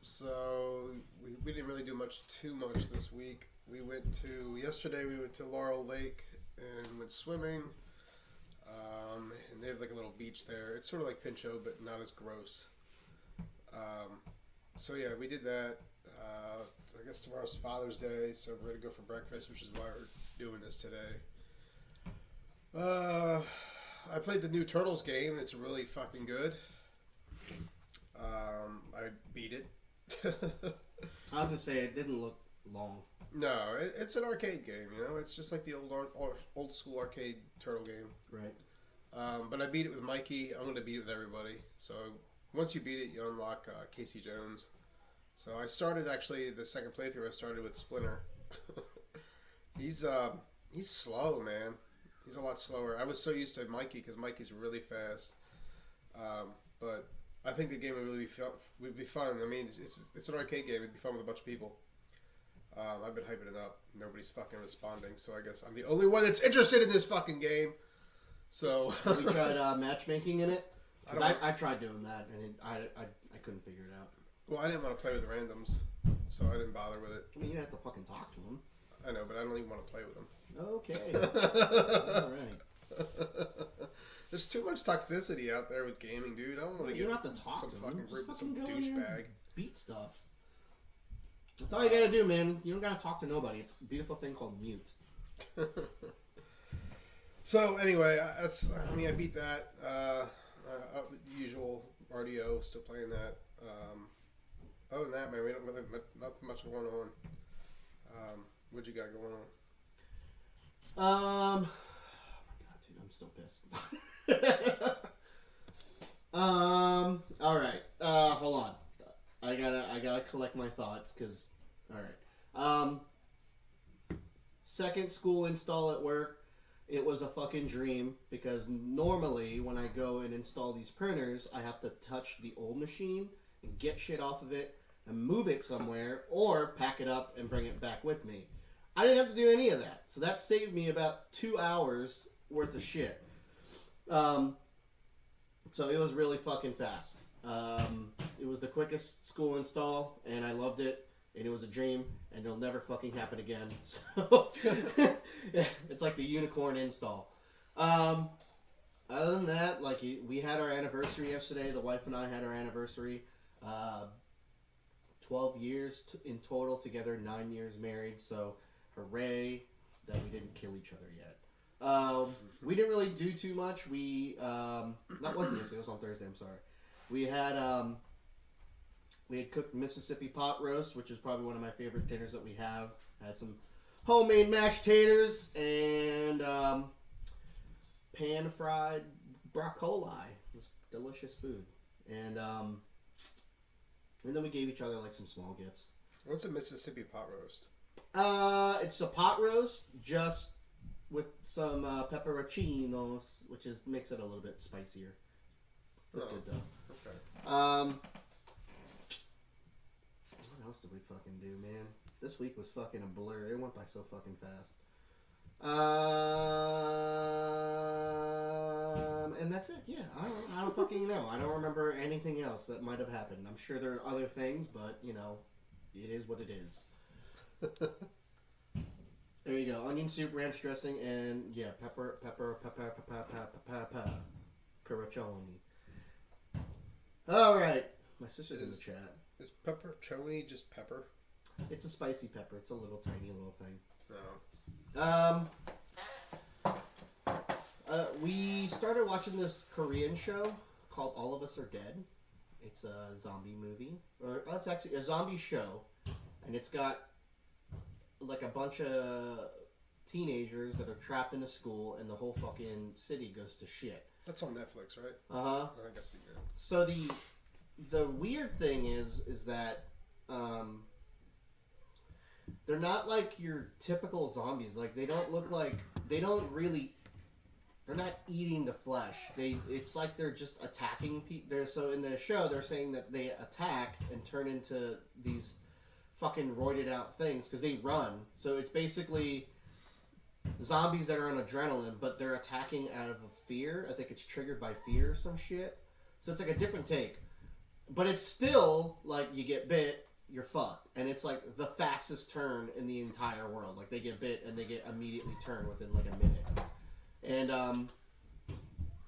So we didn't really do too much this week. Yesterday we went to Laurel Lake and went swimming. And they have like a little beach there. It's sort of like Pinchot, but not as gross. Um, so yeah, we did that. I guess tomorrow's Father's Day, so we're gonna go for breakfast, which is why we're doing this today. Uh, I played the new Turtles game. It's really fucking good. I beat it. I was gonna say it didn't look long. No, it's an arcade game. It's just like the old school arcade turtle game. Right. But I beat it with Mikey. I'm gonna beat it with everybody. So once you beat it, you unlock Casey Jones. So I started actually the second playthrough. I started with Splinter. He's slow, man. He's a lot slower. I was so used to Mikey because Mikey's really fast. But I think the game would be fun. I mean, it's an arcade game. It'd be fun with a bunch of people. I've been hyping it up. Nobody's fucking responding, so I guess I'm the only one that's interested in this fucking game. So Have you tried matchmaking in it? Because I tried doing that, and I couldn't figure it out. Well, I didn't want to play with randoms, so I didn't bother with it. I mean, you have to fucking talk to them. I know, but I don't even want to play with them. Okay. All right. There's too much toxicity out there with gaming, dude. I don't want to You get don't have to talk some to fucking them. group with Just some fucking go in there douchebag. and beat stuff. That's all you gotta do, man. You don't gotta talk to nobody. It's a beautiful thing called mute. So anyway, I beat that. Usual RDO, still playing that. Other than that, man, we don't really not much going on. What you got going on? God, dude, I'm still pissed. All right. Hold on. I gotta collect my thoughts, cause, all right. Second school install at work. It was a fucking dream because normally when I go and install these printers, I have to touch the old machine and get shit off of it and move it somewhere or pack it up and bring it back with me. I didn't have to do any of that. So that saved me about 2 hours worth of shit. So it was really fucking fast. It was the quickest school install and I loved it. And it was a dream, and it'll never fucking happen again. So, it's like the unicorn install. Other than that, like, we had our anniversary yesterday. The wife and I had our anniversary. 12 years in total together, 9 years married. So, hooray that we didn't kill each other yet. We didn't really do too much. That wasn't yesterday, it was on Thursday, I'm sorry. We had cooked Mississippi pot roast, which is probably one of my favorite dinners that we have. Had some homemade mashed taters and pan-fried broccoli. It was delicious food. And then we gave each other like some small gifts. What's a Mississippi pot roast? It's a pot roast just with some pepperoncinos, which makes it a little bit spicier. It's good though. Okay. What else did we fucking do, man? This week was fucking a blur. It went by so fucking fast. And that's it. Yeah, I don't fucking know. I don't remember anything else that might have happened. I'm sure there are other things, but it is what it is. There you go. Onion soup, ranch dressing, and yeah, pepper, caraccioli. All right. My sister's in the chat. Is pepperoni just pepper? It's a spicy pepper. It's a little tiny little thing. No. We started watching this Korean show called All of Us Are Dead. It's a zombie movie. It's actually a zombie show. And it's got like a bunch of teenagers that are trapped in a school and the whole fucking city goes to shit. That's on Netflix, right? Uh-huh. I think I've seen that. So the weird thing is that they're not like your typical zombies. Like they're not eating the flesh. It's like they're just attacking people. So in the show they're saying that they attack and turn into these fucking roided out things because they run. So it's basically zombies that are on adrenaline, but they're attacking out of a fear. I think it's triggered by fear or some shit. So it's like a different take. but it's still like you get bit, you're fucked, and it's like the fastest turn in the entire world. Like they get bit and they get immediately turned within like a minute, and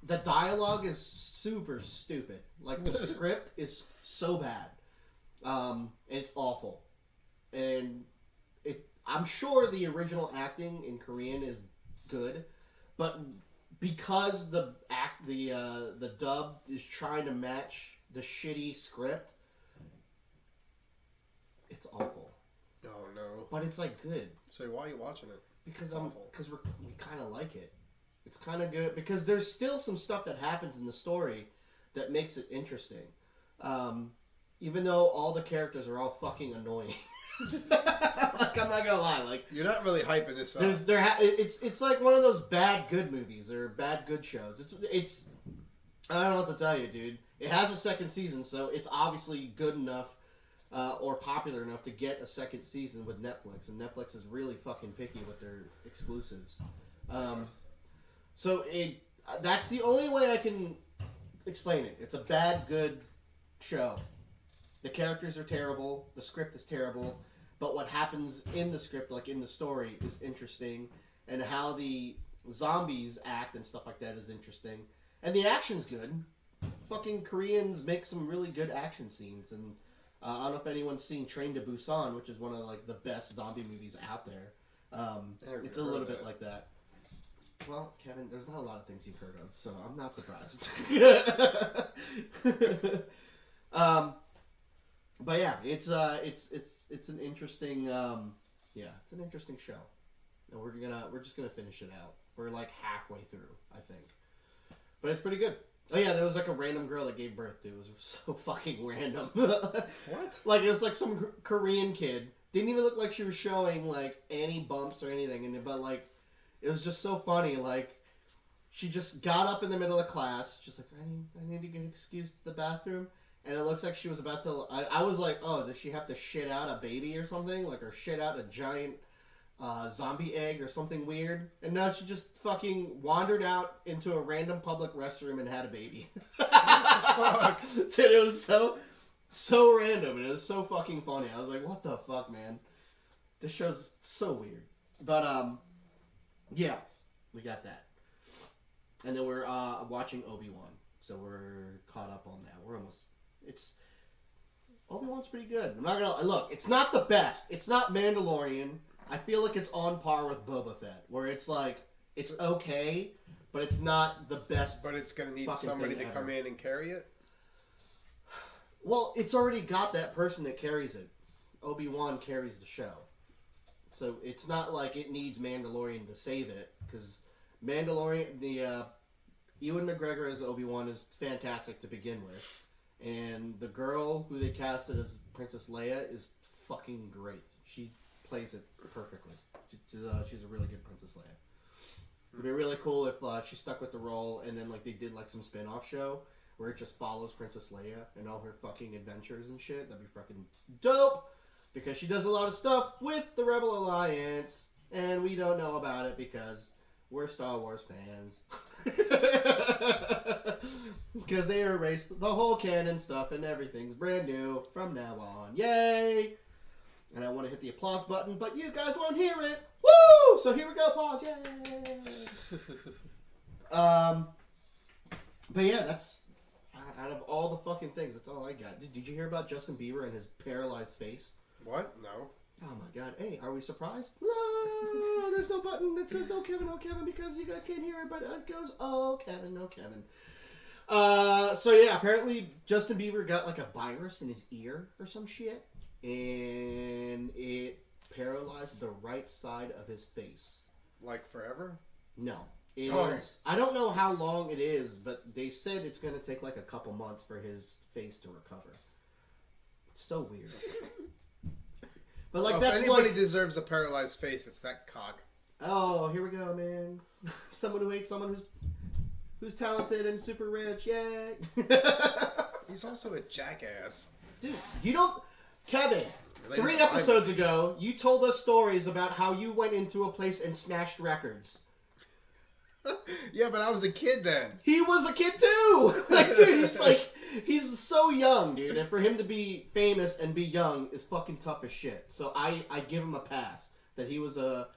the dialogue is super stupid. Like the script is so bad, it's awful, and I'm sure the original acting in Korean is good, but because the dub is trying to match the shitty script, it's awful. Oh no! But it's like good So why are you watching it? because It's awful. we kind of like it. It's kind of good because there's still some stuff that happens in the story that makes it interesting, even though all the characters are all fucking annoying. Like I'm not gonna lie, like You're not really hyping this up. it's like one of those bad good movies or bad good shows. It's I don't know what to tell you, dude. It has a second season, so it's obviously good enough or popular enough to get a second season with Netflix, and Netflix is really fucking picky with their exclusives. So that's the only way I can explain it. It's a bad good show. The characters are terrible. The script is terrible. But what happens in the script, like in the story, is interesting. And how the zombies act and stuff like that is interesting. And the action's good. Fucking Koreans make some really good action scenes. And I don't know if anyone's seen Train to Busan, which is one of like the best zombie movies out there. It's a little bit like that. Well, Kevin, there's not a lot of things you've heard of, so I'm not surprised. But yeah, it's an interesting it's an interesting show. And we're just gonna finish it out. We're like halfway through, I think. But it's pretty good. Oh yeah, there was like a random girl that gave birth to. It was so fucking random. What? Like it was like some Korean kid. Didn't even look like she was showing like any bumps or anything, but like it was just so funny. Like she just got up in the middle of class, just like I need to get excused to the bathroom. And it looks like she was about to. I was like, oh, does she have to shit out a baby or something? Like, or shit out a giant zombie egg or something weird? And no, she just fucking wandered out into a random public restroom and had a baby. Fuck. Dude, it was so random and it was so fucking funny. I was like, what the fuck, man? This show's so weird. But, yeah, we got that. And then we're watching Obi-Wan. So we're caught up on that. We're almost... Obi-Wan's pretty good. I'm not gonna look. It's not the best. It's not Mandalorian. I feel like it's on par with Boba Fett, where it's like it's okay, but it's not the best. But it's gonna need somebody to come in and carry it. Well, it's already got that person that carries it. Obi-Wan carries the show, so it's not like it needs Mandalorian to save it. Because Mandalorian, Ewan McGregor as Obi-Wan is fantastic to begin with. And the girl who they casted as Princess Leia is fucking great. She plays it perfectly. She's a really good Princess Leia. It'd be really cool if she stuck with the role and then like they did like some spin-off show where it just follows Princess Leia and all her fucking adventures and shit. That'd be fucking dope! Because she does a lot of stuff with the Rebel Alliance and we don't know about it because... we're Star Wars fans. Because they erased the whole canon stuff and everything's brand new from now on. Yay! And I want to hit the applause button, but you guys won't hear it. Woo! So here we go, applause. Yay! But yeah, that's... out of all the fucking things, that's all I got. Did you hear about Justin Bieber and his paralyzed face? What? No. Oh my god. Hey, are we surprised? No, there's no button that says, oh Kevin, because you guys can't hear it, but it goes, oh Kevin, oh Kevin. So yeah, apparently Justin Bieber got like a virus in his ear or some shit, and it paralyzed the right side of his face. Like forever? No. It is, I don't know how long it is, but they said it's going to take like a couple months for his face to recover. It's so weird. But like if anybody deserves a paralyzed face, it's that cock. Oh, here we go, man. Someone who hates someone who's talented and super rich. Yay! He's also a jackass. Dude, you don't... Kevin, Related 3 to episodes disease. ago, you told us stories about how you went into a place and smashed records. Yeah, but I was a kid then. He was a kid too! Like, dude, he's so so young, dude, and for him to be famous and be young is fucking tough as shit. So I give him a pass that he was a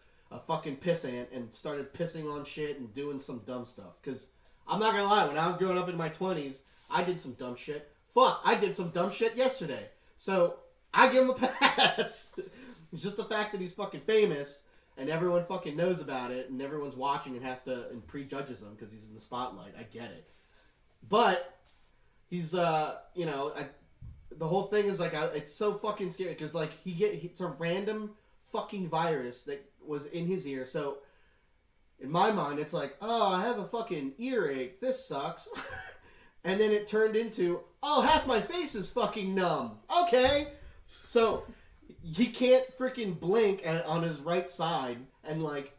fucking pissant and started pissing on shit and doing some dumb stuff. Because I'm not gonna lie, when I was growing up in my 20s, I did some dumb shit. Fuck, I did some dumb shit yesterday. So I give him a pass. It's just the fact that he's fucking famous and everyone fucking knows about it and everyone's watching and has to and prejudges him because he's in the spotlight. I get it. But he's, you know, the whole thing is like, it's so fucking scary because, like, it's a random fucking virus that was in his ear. So, in my mind, it's like, oh, I have a fucking earache. This sucks. And then it turned into, oh, half my face is fucking numb. Okay. So, he can't freaking blink on his right side. And, like,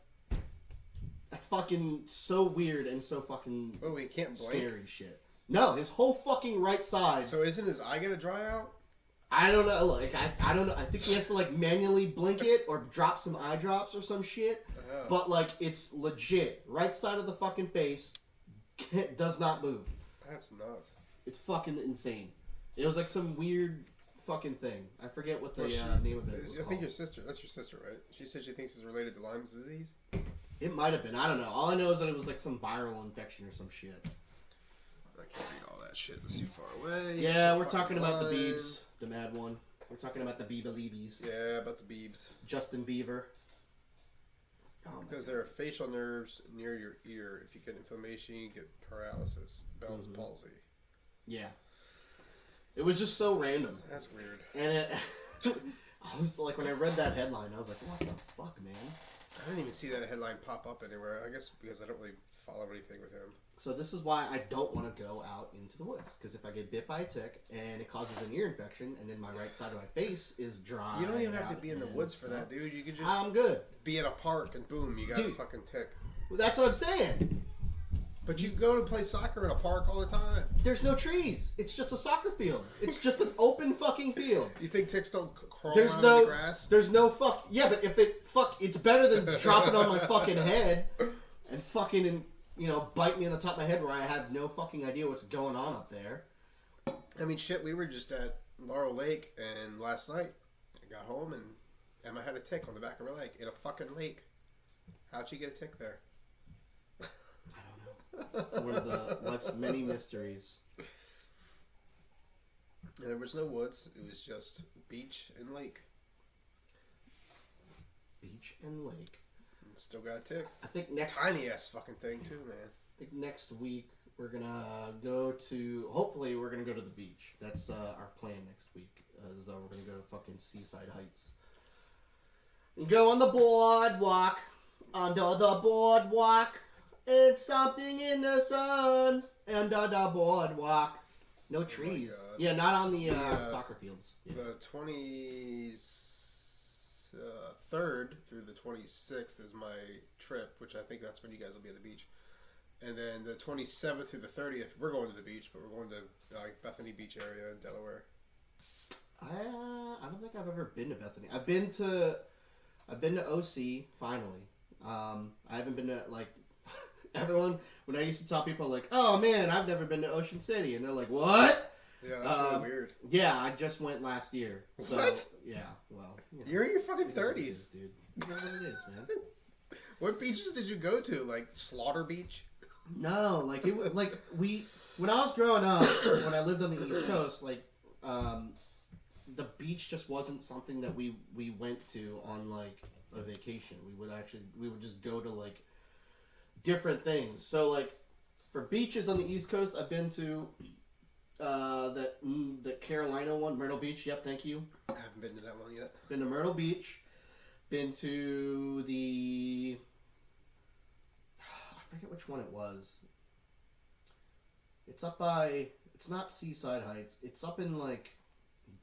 that's fucking so weird and so fucking Oh, he can't blink? scary shit. No, his whole fucking right side. So isn't his eye gonna dry out? I don't know. Like, I don't know. I think he has to, like, manually blink it or drop some eye drops or some shit. Oh. But, like, it's legit. Right side of the fucking face does not move. That's nuts. It's fucking insane. It was, like, some weird fucking thing. I forget what the name of it was I think called. that's your sister, right? She said she thinks it's related to Lyme's disease? It might have been. I don't know. All I know is that it was, like, some viral infection or some shit. I can't read all that shit. That's too far away. Yeah, we're talking about the Biebs. The mad one. We're talking about the Biebeleebies. Yeah, about the Biebs. Justin Bieber. Because there are facial nerves near your ear. If you get inflammation, you get paralysis, Bell's palsy. Yeah. It was just so random. That's weird. And I was like, when I read that headline, I was like, what the fuck, man? I didn't even see that headline pop up anywhere. I guess because I don't really follow anything with him. So this is why I don't want to go out into the woods. Because if I get bit by a tick and it causes an ear infection and then my right side of my face is dry. You don't even have to be in the woods for that, dude. You could just I'm good. be in a park and boom, you got a fucking tick. Well, that's what I'm saying. But you go to play soccer in a park all the time. There's no trees. It's just a soccer field. It's just an open fucking field. You think ticks don't crawl There's around no in the grass? There's no fuck. Yeah, but if it it's better than dropping on my fucking head and fucking bite me on the top of my head where I have no fucking idea what's going on up there. I mean, shit. We were just at Laurel Lake, and last night I got home and Emma had a tick on the back of her leg in a fucking lake. How'd she get a tick there? It's one of life's many mysteries. And there was no woods. It was just beach and lake. Beach and lake. And still got a tick. I think next Tiny ass fucking thing too, man. I think next week we're gonna go to. Hopefully, we're gonna go to the beach. That's our plan next week. Is we're gonna go to fucking Seaside Heights. And go on the boardwalk. Under the boardwalk. It's something in the sun. Under the boardwalk. No trees. God. Yeah, not on the soccer fields. Yeah. The 23rd through the 26th is my trip, which I think that's when you guys will be at the beach. And then the 27th through the 30th, we're going to the beach, but we're going to Bethany Beach area in Delaware. I don't think I've ever been to Bethany. I've been to OC finally. I haven't been to everyone. When I used to tell people oh man, I've never been to Ocean City, and they're like, what? Yeah, that's really weird. Yeah, I just went last year. So, what? Yeah, well, You're in your fucking 30s, dude. You know what it is, man. What beaches did you go to? Like Slaughter Beach? No, when I was growing up, when I lived on the East Coast, the beach just wasn't something that we went to on a vacation. We would just go to different things. So for beaches on the East Coast, I've been to the Carolina one, Myrtle Beach. Yep, thank you. I haven't been to that one yet. Been to Myrtle Beach. Been to the I forget which one it was. It's up by. It's not Seaside Heights. It's up in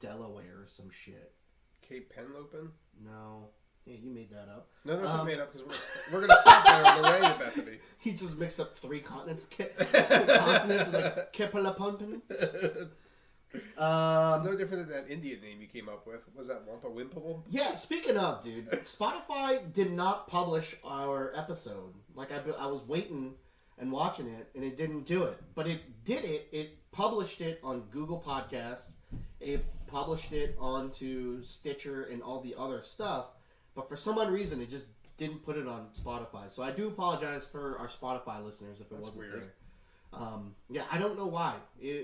Delaware or some shit. Cape Penlopen? No. Yeah, you made that up. No, that's not made up because we're gonna stop there on the way to Bethany. He just mixed up 3 continents. Consonants Kepalapunpin. It's no different than that Indian name you came up with. Was that Wampa Wimpable? Yeah, speaking of, dude, Spotify did not publish our episode. I was waiting, and watching it, and it didn't do it. But it did it. It published it on Google Podcasts. It published it onto Stitcher and all the other stuff. But for some odd reason, it just didn't put it on Spotify. So I do apologize for our Spotify listeners if it wasn't weird. there. Yeah, I don't know why. Yeah,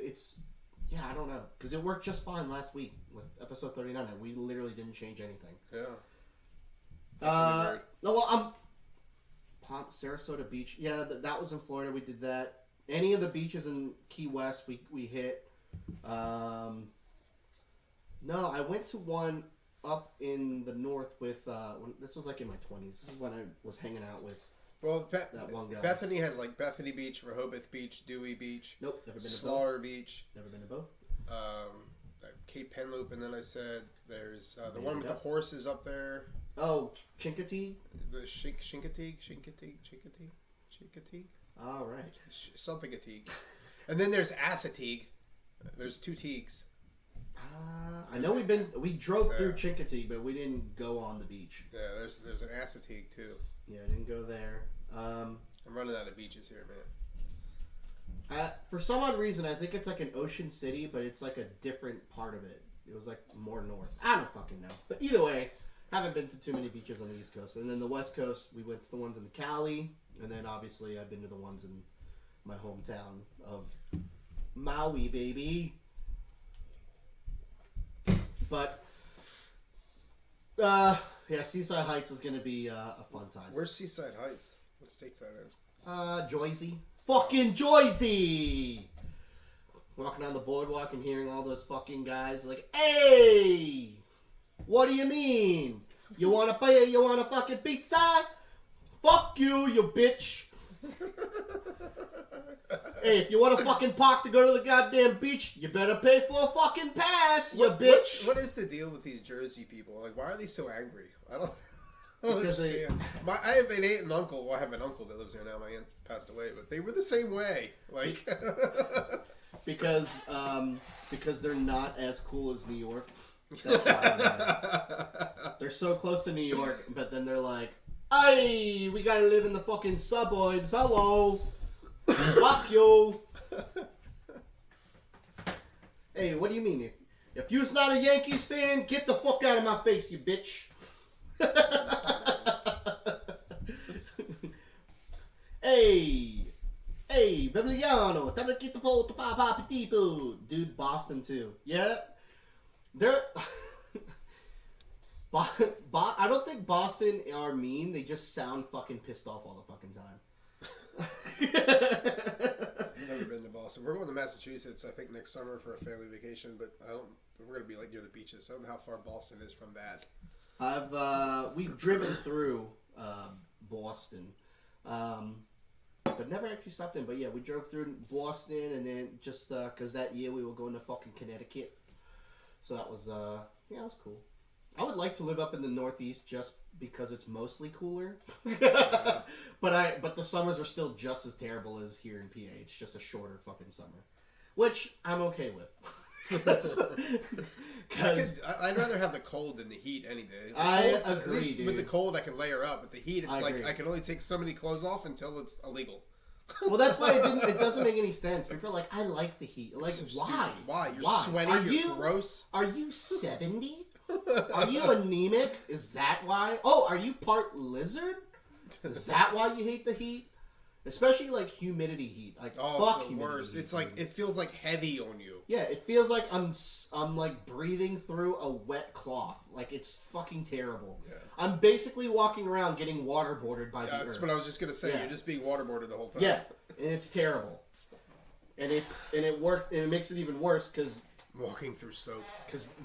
I don't know. Because it worked just fine last week with episode 39, and we literally didn't change anything. Yeah. No, well, Sarasota Beach. Yeah, that was in Florida. We did that. Any of the beaches in Key West, we hit. No, I went to one up in the north with. This was like in my 20s. This is when I was hanging out with. Well, that one guy. Bethany has like Bethany Beach, Rehoboth Beach, Dewey Beach. Nope, never been to Slaughter both. Beach. Never been to both. Cape Penloop, and then I said there's the Maybe one with the horses up there. Oh, Chincoteague? The Chincoteague. All right. Something Teague. And then there's Assateague. There's 2 Teagues. I know we drove through Chincoteague, but we didn't go on the beach. Yeah, there's an Assateague too. Yeah, I didn't go there. I'm running out of beaches here, man. For some odd reason, I think it's like an Ocean City, but it's like a different part of it. It was like more north. I don't fucking know. But either way, haven't been to too many beaches on the East Coast. And then the West Coast, we went to the ones in Cali. And then obviously I've been to the ones in my hometown of Maui, baby. But, yeah, Seaside Heights is going to be a fun time. Where's Seaside Heights? What state's that in? Joyzy. Fucking Joyzy! Walking down the boardwalk and hearing all those fucking guys like, hey! What do you mean? You want a fucking pizza? Fuck you, you bitch! Hey, if you want a fucking park to go to the goddamn beach, you better pay for a fucking pass, you bitch! What is the deal with these Jersey people? Like, why are they so angry? I don't understand. I have an aunt and uncle. Well, I have an uncle that lives there now. My aunt passed away, but they were the same way. Like, because they're not as cool as New York. That's why they're so close to New York, but then they're like, hey, we gotta live in the fucking suburbs. Hello. Fuck you. Hey, what do you mean? If you's not a Yankees fan, get the fuck out of my face, you bitch. Hey, Bibliano, dude, Boston too. Yeah, they're. I don't think Boston are mean. They just sound fucking pissed off all the fucking time. I've never been to Boston. We're going to Massachusetts, I think, next summer for a family vacation, but we're going to be like near the beaches. I don't know how far Boston is from that. We've driven through Boston, but never actually stopped in. But yeah, we drove through Boston, and then just because that year we were going to fucking Connecticut, so that was it was cool. I would like to live up in the Northeast just because it's mostly cooler, but the summers are still just as terrible as here in PA. It's just a shorter fucking summer, which I'm okay with. I'd rather have the cold than the heat any day. I agree, at least dude. With the cold, I can layer up. With the heat, it's agree. I can only take so many clothes off until it's illegal. Well, that's why it doesn't make any sense. People are like, I like the heat. Like, So why? stupid. Why? You're Why? sweaty. You're gross. Are you 70? Are you anemic? Is that why? Oh, are you part lizard? Is that why you hate the heat? Especially like humidity heat. Like, fuck it's the humidity worst. heat, It's like dude. it feels like heavy on you. Yeah, it feels like I'm like breathing through a wet cloth. Like, it's fucking terrible. Yeah. I'm basically walking around getting waterboarded by the earth. That's what I was just gonna say. Yeah. You're just being waterboarded the whole time. Yeah, and it's terrible. And it makes it even worse because Walking through soap.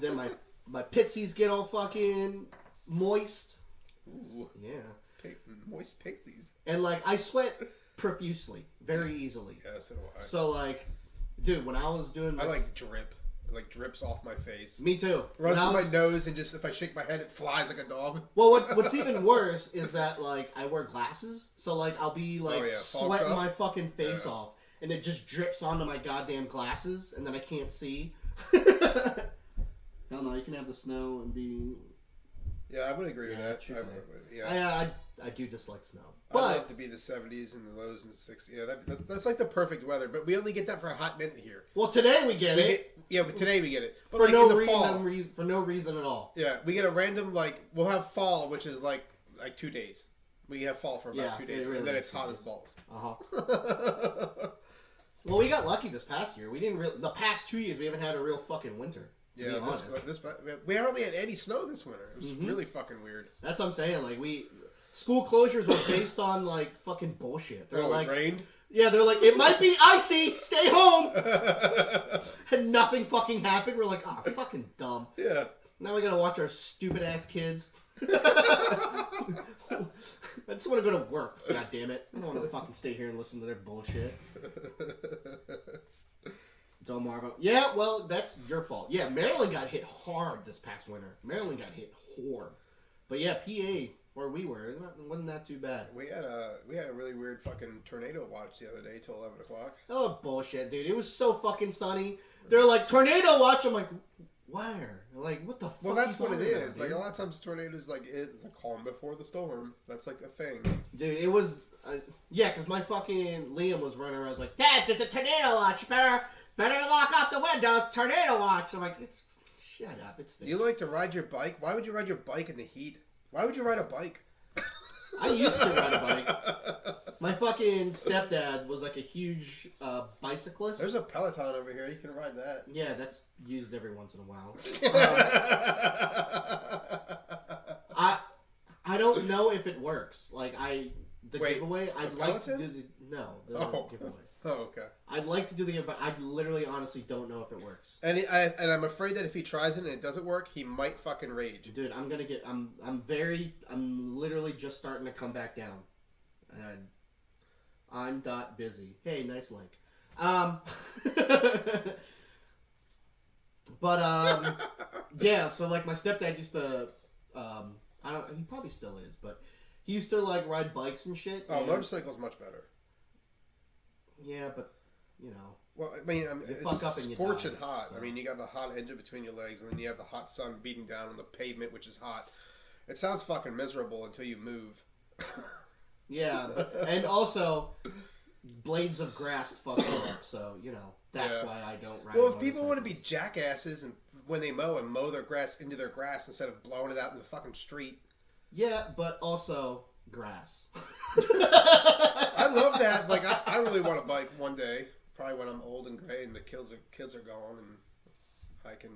then my pixies get all fucking moist. Ooh. Yeah. Moist pixies. And like I sweat profusely, very easily. Yeah, so do I. So like, dude, when I was doing this, I like drip. It like drips off my face. me too. Runs When to I my was- nose and just if I shake my head, it flies like a dog. Well, what's even worse is that like I wear glasses, so like I'll be like Fogs sweating up. my fucking face Yeah. off, and it just drips onto my goddamn glasses, and then I can't see. Hell no, you can have the snow and be. Yeah, I would agree with Yeah, that. true. Yeah. I do dislike snow. I But love to be the 70s and the lows and the 60s. Yeah, that's like the perfect weather. But we only get that for a hot minute here. well, today we get it. But today we get it. But For like no in the reason, fall, for no reason at all. yeah, we get a random we'll have fall, which is like 2 days. We have fall for about 2 days, really and then it's is hot 2 as days. balls. Well, we got lucky this past year. We didn't the past 2 years we haven't had a real fucking winter. Yeah, we hardly had any snow this winter. It was really fucking weird. That's what I'm saying. Like school closures were based on like fucking bullshit. They're like, it rained. Yeah, they're like, it might be icy. Stay home. And nothing fucking happened. We're like, fucking dumb. Yeah. Now we gotta watch our stupid ass kids. I just want to go to work. God damn it! I don't want to fucking stay here and listen to their bullshit. Don't Marvo. Yeah, well, that's your fault. Yeah, Maryland got hit hard this past winter. Maryland got hit hard. But yeah, PA, where we were, it wasn't that too bad. We had a really weird fucking tornado watch the other day till 11 o'clock. Oh, bullshit, dude. It was so fucking sunny. They're like, tornado watch. I'm like, where? Like, what the fuck? Well, that's what it is. About, like, a lot of times tornadoes, it's a calm before the storm. That's like a thing. Dude, it was... yeah, because my fucking Liam was running around. I was like, Dad, there's a tornado watch. Better lock up the windows. Tornado watch. I'm like, shut up. It's fake. You like to ride your bike? Why would you ride your bike in the heat? Why would you ride a bike? I used to ride a bike. My fucking stepdad was like a huge bicyclist. There's a Peloton over here. You can ride that. Yeah, that's used every once in a while. I don't know if it works. Like giveaway. I'd like to do the giveaway. Oh, okay. I'd like to do the giveaway, but I literally, honestly don't know if it works. And I'm afraid that if he tries it and it doesn't work, he might fucking rage. Dude, I'm literally just starting to come back down. And I'm dot busy. Hey, nice link. But yeah. So like my stepdad used to, he probably still is, but he used to like ride bikes and shit. Oh, motorcycle's much better. Yeah, but you know. Well, I mean, it's scorching hot. So. I mean, you got the hot engine between your legs, and then you have the hot sun beating down on the pavement, which is hot. It sounds fucking miserable until you move. Yeah, and also blades of grass fuck you up, so you know that's why I don't ride. Well, if people want to be jackasses and when they mow their grass into their grass instead of blowing it out in the fucking street. Yeah, but also grass. I love that. Like, I really want a bike one day. Probably when I'm old and gray and the kids are gone and I can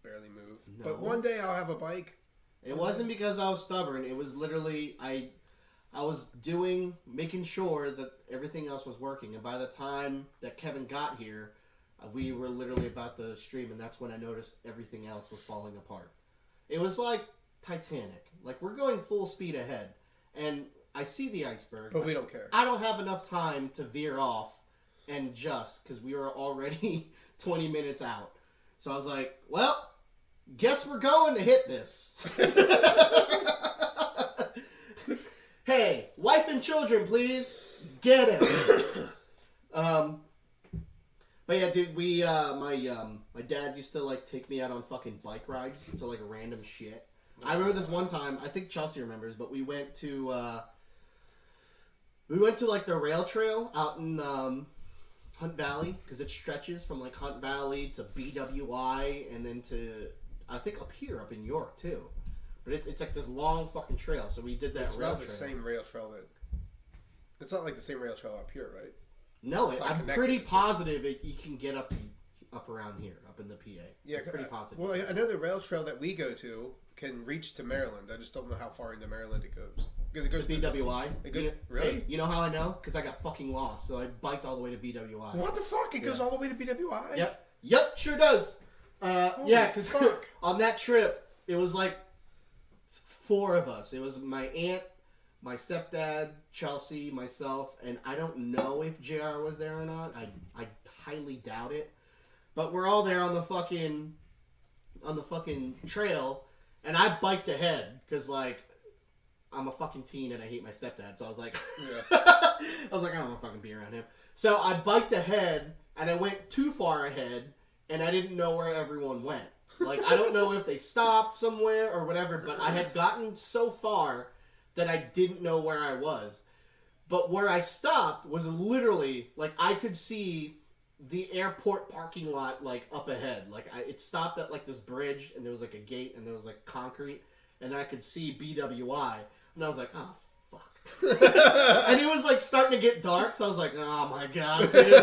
barely move. No. But one day I'll have a bike. It wasn't because I was stubborn. It was literally I was making sure that everything else was working. And by the time that Kevin got here, we were literally about to stream, and that's when I noticed everything else was falling apart. It was like Titanic. Like, we're going full speed ahead, and I see the iceberg. But we don't care. I don't have enough time to veer off and just, because we were already 20 minutes out. So I was like, well, guess we're going to hit this. Hey, wife and children, please. Get him. But yeah, dude, my dad used to like take me out on fucking bike rides to like random shit. I remember this one time, I think Chelsea remembers, but we went to like the rail trail out in Hunt Valley, because it stretches from like Hunt Valley to BWI and then to, I think up in York too. But it's like this long fucking trail, so we did that it's rail not the trail. same rail trail it's not like the same rail trail up here, right? No, I'm pretty positive you can get up around here, up in the PA. Yeah, I'm pretty positive. Well, I know the rail trail that we go to can reach to Maryland. I just don't know how far into Maryland it goes. Because it goes to BWI. Really? Hey, you know how I know? Because I got fucking lost, so I biked all the way to BWI. What the fuck? It goes all the way to BWI? Yep, sure does. Yeah, because on that trip, it was like 4 of us. It was my aunt, my stepdad, Chelsea, myself, and I don't know if JR was there or not. I highly doubt it. But we're all there on the fucking trail, and I biked ahead because like I'm a fucking teen and I hate my stepdad. So I was like, I don't want to fucking be around him. So I biked ahead, and I went too far ahead, and I didn't know where everyone went. Like, I don't know if they stopped somewhere or whatever, but I had gotten so far that I didn't know where I was. But where I stopped was literally, like, I could see the airport parking lot, like, up ahead. Like, it stopped at, like, this bridge, and there was, like, a gate, and there was, like, concrete, and I could see BWI, and I was like, oh, fuck. And it was, like, starting to get dark, so I was like, oh, my God, dude.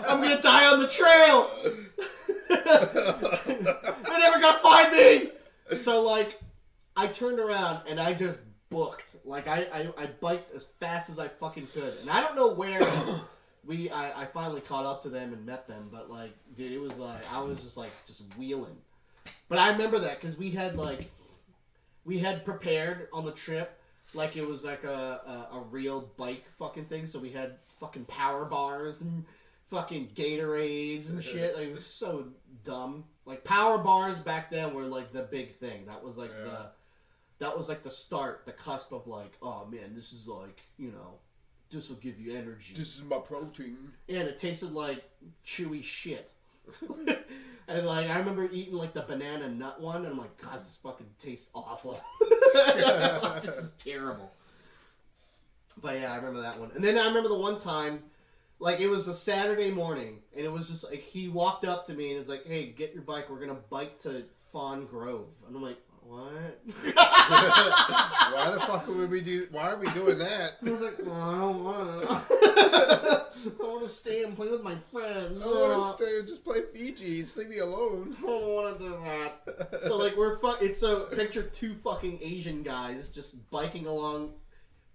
I'm gonna die on the trail! They're never gonna find me! So, like, I turned around, and I just booked. Like, I biked as fast as I fucking could. And I don't know where I finally caught up to them and met them, but, like, dude, it was like, I was just, like, just wheeling. But I remember that, because we had prepared on the trip, like, it was, like, a real bike fucking thing, so we had fucking power bars and fucking Gatorades and shit. Like, it was so dumb. Like, power bars back then were, like, the big thing. That was, like, That was, like, the start, the cusp of, like, oh, man, this is, like, you know, this will give you energy. This is my protein. And it tasted like chewy shit. And, like, I remember eating, like, the banana nut one, and I'm like, God, this fucking tastes awful. This is terrible. But, yeah, I remember that one. And then I remember the one time, like, it was a Saturday morning, and it was just, like, he walked up to me and was like, hey, get your bike, we're gonna bike to Fawn Grove. And I'm like, what? Why the fuck would we do? Why are we doing that? I was like, well, I don't want to. I want to stay and play with my friends. I want to stay and just play Fiji. Leave me alone. I don't want to do that. So like it's so picture two fucking Asian guys just biking along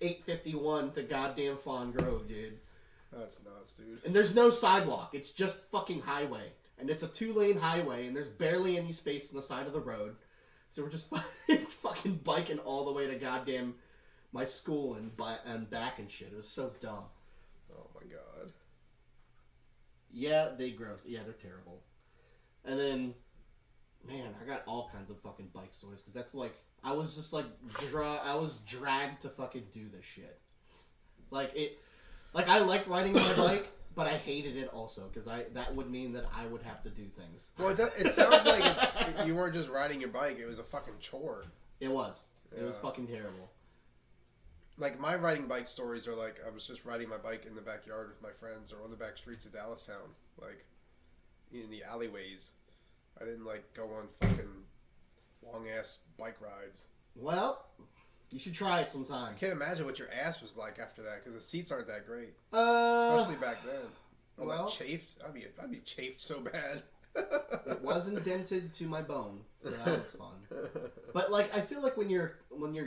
851 to goddamn Fawn Grove, dude. That's nuts, dude. And there's no sidewalk. It's just fucking highway, and it's a 2-lane highway, and there's barely any space on the side of the road. So we're just fucking biking all the way to goddamn my school and back and shit. It was so dumb. Oh my god. Yeah, they're terrible. And then, man, I got all kinds of fucking bike stories because that's like I was just like I was dragged to fucking do this shit. Like I like riding my bike. But I hated it also because that would mean that I would have to do things. Well, it sounds like you weren't just riding your bike; it was a fucking chore. It was. Yeah. It was fucking terrible. Like my riding bike stories are like I was just riding my bike in the backyard with my friends or on the back streets of Dallastown, like in the alleyways. I didn't like go on fucking long ass bike rides. Well, you should try it sometime. I can't imagine what your ass was like after that because the seats aren't that great, especially back then. Oh, well, that chafed. I'd be chafed so bad. It was indented to my bone. So that was fun. But like, I feel like when you're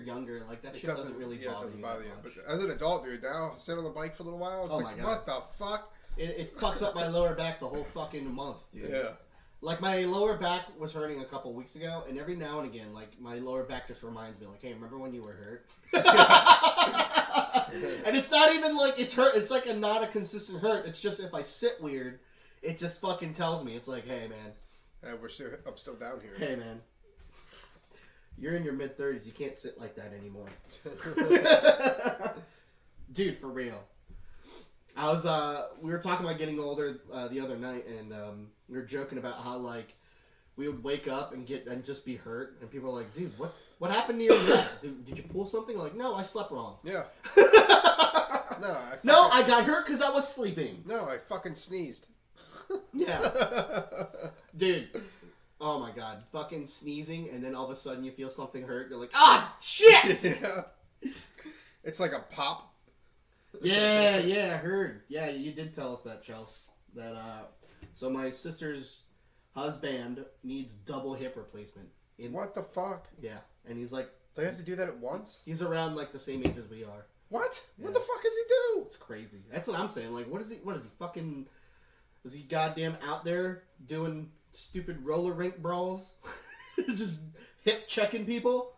younger, like that shit doesn't really bother you. It doesn't bother you. But as an adult, dude, now sit on the bike for a little while. It's like, what the fuck? It fucks up my lower back the whole fucking month, dude. Yeah. Like, my lower back was hurting a couple weeks ago, and every now and again, like, my lower back just reminds me, like, hey, remember when you were hurt? And it's not even, like, it's hurt. It's, like, not a consistent hurt. It's just if I sit weird, it just fucking tells me. It's like, hey, man. I'm still down here. Hey, man. You're in your mid-30s. You can't sit like that anymore. Dude, for real. We were talking about getting older the other night, and we were joking about how like we would wake up and just be hurt, and people are like, "Dude, what happened to your neck? Did you pull something?" I'm like, no, I slept wrong. Yeah. I got hurt because I was sleeping. No, I fucking sneezed. Yeah. Dude. Oh my god, fucking sneezing, and then all of a sudden you feel something hurt. You're like, ah, shit. Yeah. It's like a pop. Yeah, I heard. Yeah, you did tell us that, Chels. That so my sister's husband needs double hip replacement. What the fuck? Yeah, and he's like, they have to do that at once? He's around like the same age as we are. What? Yeah. What the fuck does he do? It's crazy. That's what I'm saying. Like, what is he fucking? Is he goddamn out there doing stupid roller rink brawls? Just hip checking people?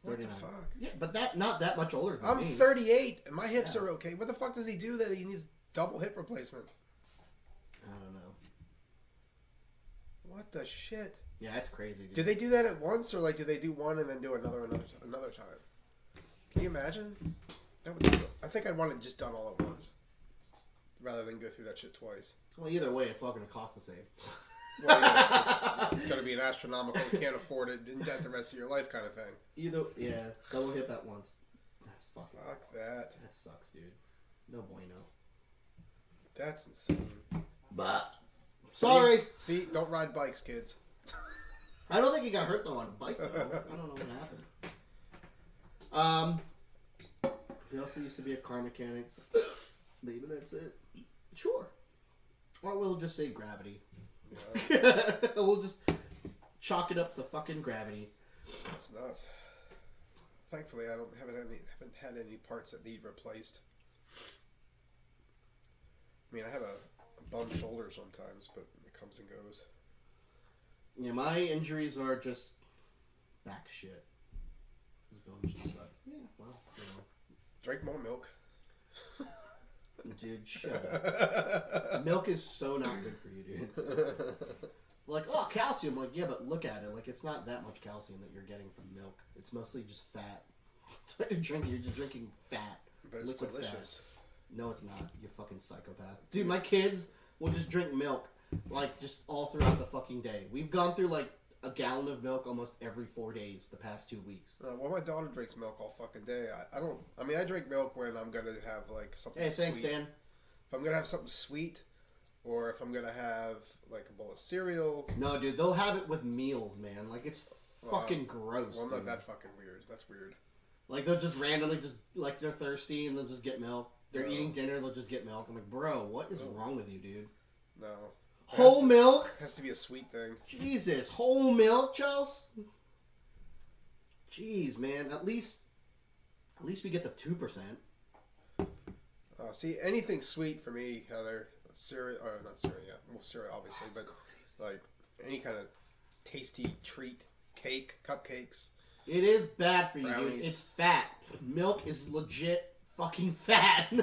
What the fuck? Yeah, but not that much older than I'm me. 38 and my hips are okay. What the fuck does he do that he needs double hip replacement? I don't know. What the shit? Yeah, that's crazy, dude. Do they do that at once, or like do they do one and then do another time? Can you imagine? I think I'd want it just done all at once, rather than go through that shit twice. Well, either way, it's all going to cost the same. Well, yeah, it's going to be an astronomical. You can't afford it. In debt the rest of your life, kind of thing. Yeah, double hip at once. That's fucking. Fuck that. That sucks, dude. No bueno. That's insane. But sorry. See, don't ride bikes, kids. I don't think he got hurt though on a bike though. I don't know what happened. He also used to be a car mechanic. So maybe that's it. Sure. Or we'll just say gravity. Yeah. We'll just chalk it up to fucking gravity. That's nuts. Thankfully, I haven't had any parts that need replaced. I mean, I have a bum shoulder sometimes, but it comes and goes. Yeah, my injuries are just back shit. Those bones just suck. Yeah, well, you know. Drink more milk. Dude, shut up. Milk is so not good for you, dude. Like, oh, calcium. Like, yeah, but look at it. Like, it's not that much calcium that you're getting from milk. It's mostly just fat. That's what you're drinking. You're just drinking fat. But it's liquid delicious. Fat. No, it's not. You fucking psychopath. Dude, my kids will just drink milk, like, just all throughout the fucking day. We've gone through, like, a gallon of milk almost every 4 days the past 2 weeks. Well, my daughter drinks milk all fucking day. I don't. I mean, I drink milk when I'm gonna have like something. Hey, thanks, sweet. Dan. If I'm gonna have something sweet, or if I'm gonna have like a bowl of cereal. No, dude, they'll have it with meals, man. Like, it's fucking gross. Well, I'm dude. not that fucking weird. That's weird. Like, they'll just randomly just, like, they're thirsty and they'll just get milk. They're No. eating dinner, they'll just get milk. I'm like, bro, what is wrong with you, dude? No. Whole milk? Has to be a sweet thing. Jesus, whole milk, Charles? Jeez, man. At least we get the 2%. See, anything sweet for me, Heather. Cereal, or not cereal, yeah. Well, cereal, obviously, That's but crazy. like any kind of tasty treat, cake, cupcakes. It is bad for you, dude. Brownies. It's fat. Milk is legit fucking fat.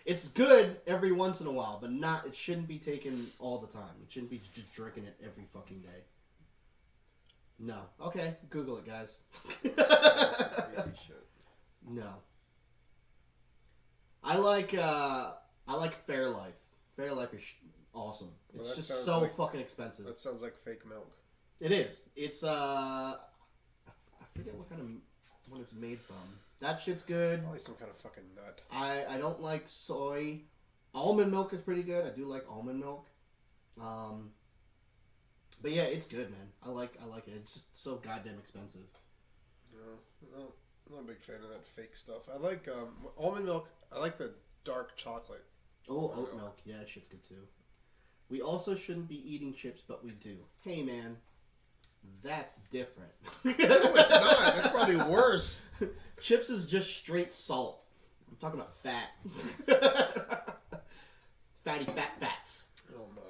It's good every once in a while, but not. It shouldn't be taken all the time. It shouldn't be just drinking it every fucking day. No. Okay, Google it, guys. Crazy shit. No. I like Fairlife. Fairlife is awesome. Well, It's that just sounds so like- fucking expensive. That sounds like fake milk. It is. It's I forget what it's made from. That shit's good. Probably some kind of fucking nut. I don't like soy. Almond milk is pretty good. I do like almond milk. But yeah, it's good, man. I like it. It's just so goddamn expensive. No, I'm not a big fan of that fake stuff. I like almond milk. I like the dark chocolate. Oh, oat milk. Yeah, that shit's good too. We also shouldn't be eating chips, but we do. Hey, man. That's different. No, it's not. That's probably worse. Chips is just straight salt. I'm talking about fat. Fatty fats. Oh my.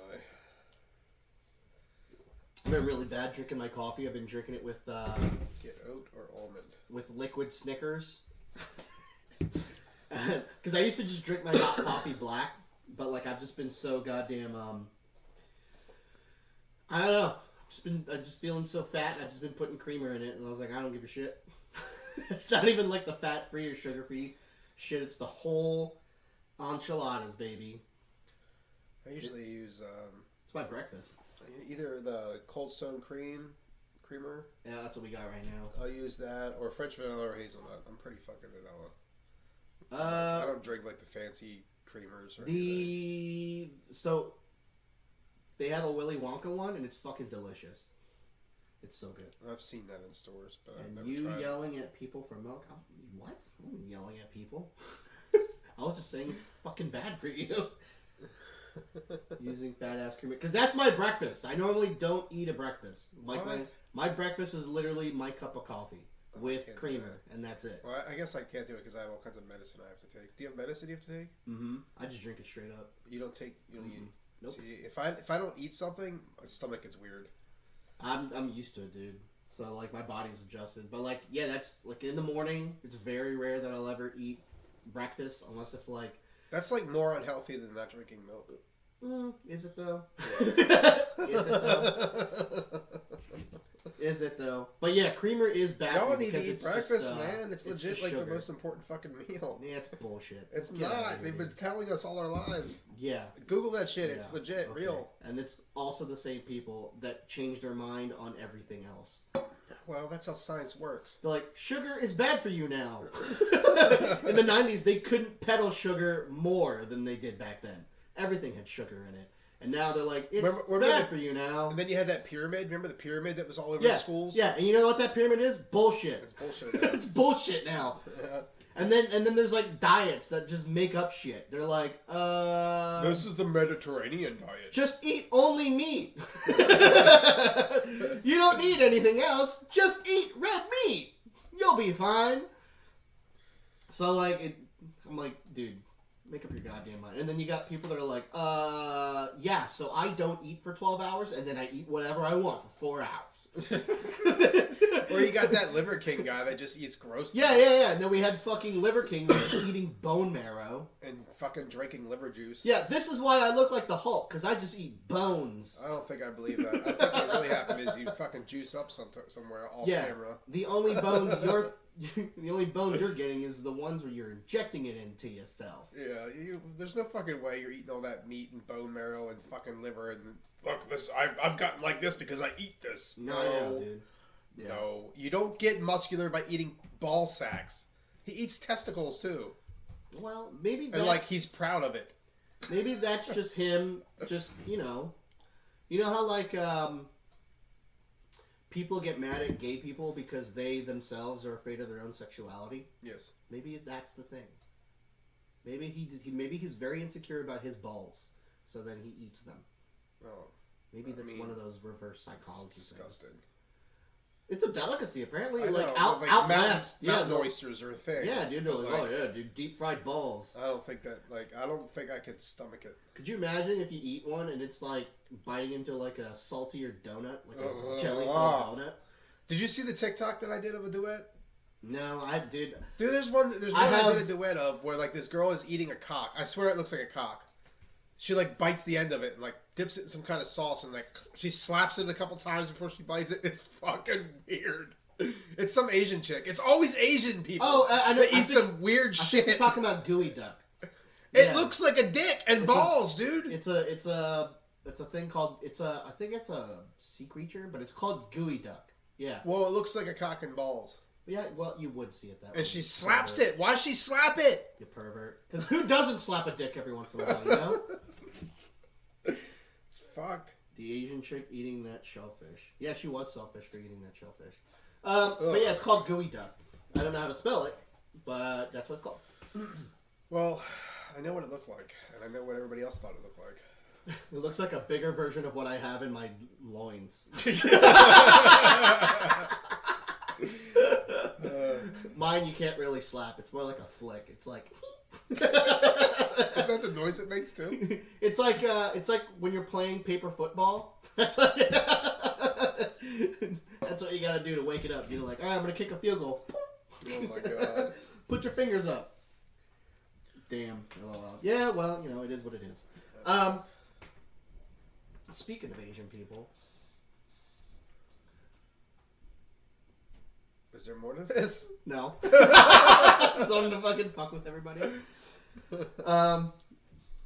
I've been really bad drinking my coffee. I've been drinking it with Get oat or almond? liquid Snickers. Because I used to just drink my hot coffee black, but like I've just been so goddamn I don't know. I'm just feeling so fat. I've just been putting creamer in it, and I was like, I don't give a shit. It's not even like the fat-free or sugar-free shit. It's the whole enchiladas, baby. I usually use It's my breakfast. either the Cold Stone creamer. Yeah, that's what we got right now. I'll use that, or French vanilla or hazelnut. I'm pretty fucking vanilla. I don't drink like the fancy creamers or anything. So they have a Willy Wonka one, and it's fucking delicious. It's so good. I've seen that in stores, but I've And never you tried it. yelling at people for milk? What? I wasn't yelling at people. I was just saying it's fucking bad for you. Using fat ass creamer. Because that's my breakfast. I normally don't eat a breakfast. Like What? my breakfast is literally my cup of coffee I with can't do creamer, and that's it. Well, I guess I can't do it because I have all kinds of medicine I have to take. Do you have medicine you have to take? Mm-hmm. I just drink it straight up. You don't take. You don't eat. Nope. See, if I don't eat something, my stomach gets weird. I'm used to it, dude. So like my body's adjusted. But like yeah, that's like in the morning. It's very rare that I'll ever eat breakfast unless if like That's like more unhealthy than not drinking milk. Is it though? Is it though? Is it though? But yeah, creamer is bad. Y'all need to eat breakfast, just, man. It's legit like sugar. the most important fucking meal. Yeah, it's bullshit. It's not. They've been telling us all our lives. Yeah. Google that shit. Yeah. It's legit, real. And it's also the same people that change their mind on everything else. Well, that's how science works. They're like, sugar is bad for you now. In the 90s, they couldn't peddle sugar more than they did back then. Everything had sugar in it. And now they're like, it's bad for you now. And then you had that pyramid. Remember the pyramid that was all over the schools? Yeah, and you know what that pyramid is? Bullshit. It's bullshit now. It's bullshit now. Yeah. And then there's like diets that just make up shit. They're like, this is the Mediterranean diet. Just eat only meat. You don't need anything else. Just eat red meat. You'll be fine. So like, I'm like, dude, make up your goddamn mind. And then you got people that are like, yeah, so I don't eat for 12 hours, and then I eat whatever I want for 4 hours. Or you got that Liver King guy that just eats gross things. Yeah. And then we had fucking Liver King eating bone marrow. And fucking drinking liver juice. Yeah, this is why I look like the Hulk, because I just eat bones. I don't think I believe that. I think what really happened is you fucking juice up somewhere off camera. The only bones you're getting is the ones where you're injecting it into yourself. Yeah, there's no fucking way you're eating all that meat and bone marrow and fucking liver and look this. I've gotten like this because I eat this. No, dude. Yeah. No, you don't get muscular by eating ball sacks. He eats testicles too. Well, maybe that's... And like he's proud of it. Maybe that's just him. Just you know how like people get mad at gay people because they themselves are afraid of their own sexuality. Yes. Maybe that's the thing. Maybe he's very insecure about his balls, so then he eats them. Oh. Maybe that's one of those reverse psychology disgusting. things. It's a delicacy, apparently. Out west, mountain oysters are a thing. Yeah, dude. They're like, oh yeah, dude, deep fried balls. I don't think I could stomach it. Could you imagine if you eat one and it's like biting into like a saltier donut, like a jelly donut? Did you see the TikTok that I did of a duet? No, I did. Dude, there's one I did a duet of where like this girl is eating a cock. I swear it looks like a cock. She like bites the end of it and like dips it in some kind of sauce and like she slaps it a couple times before she bites it. It's fucking weird. It's some Asian chick. It's always Asian people. Oh, I know. That eat some weird shit. I think you're talking about gooey duck. It looks like a dick and balls, dude. It's a thing called I think it's a sea creature, but it's called gooey duck. Yeah. Well, it looks like a cock and balls. Yeah, well, you would see it that way. And she slaps it. Why'd she slap it? You pervert. Because who doesn't slap a dick every once in a while, you know? It's fucked. The Asian chick eating that shellfish. Yeah, she was selfish for eating that shellfish. But yeah, it's called gooey duck. I don't know how to spell it, but that's what it's called. Well, I know what it looked like, and I know what everybody else thought it looked like. It looks like a bigger version of what I have in my loins. Mine you can't really slap. It's more like a flick. It's like... Is that the noise it makes too? It's like when you're playing paper football. That's what you gotta do to wake it up. You're like, all right, I'm gonna kick a field goal. Oh my god! Put your fingers up. Damn. LOL. Yeah, well, it is what it is. Speaking of Asian people, is there more to this? No. Just wanted to fucking fuck with everybody.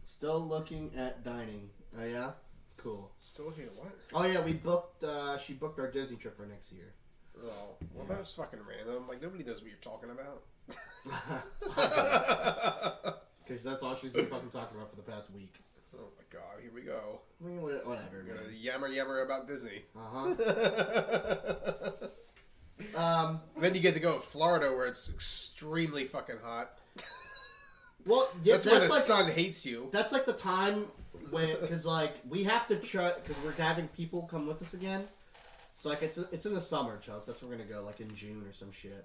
Still looking at dining. Oh yeah? Cool. Still looking at what? Oh yeah, we booked, she booked our Disney trip for next year. Oh, well that was fucking random. Like, nobody knows what you're talking about. Because that's all she's been fucking talking about for the past week. Oh my god, here we go. I mean, whatever, You're gonna yammer about Disney. Uh-huh. Then you get to go to Florida where it's extremely fucking hot. Well, yeah, that's where the sun hates you. That's like the time when, because like we have to try, because we're having people come with us again. So like it's in the summer, Chelsea. That's where we're gonna go, like in June or some shit.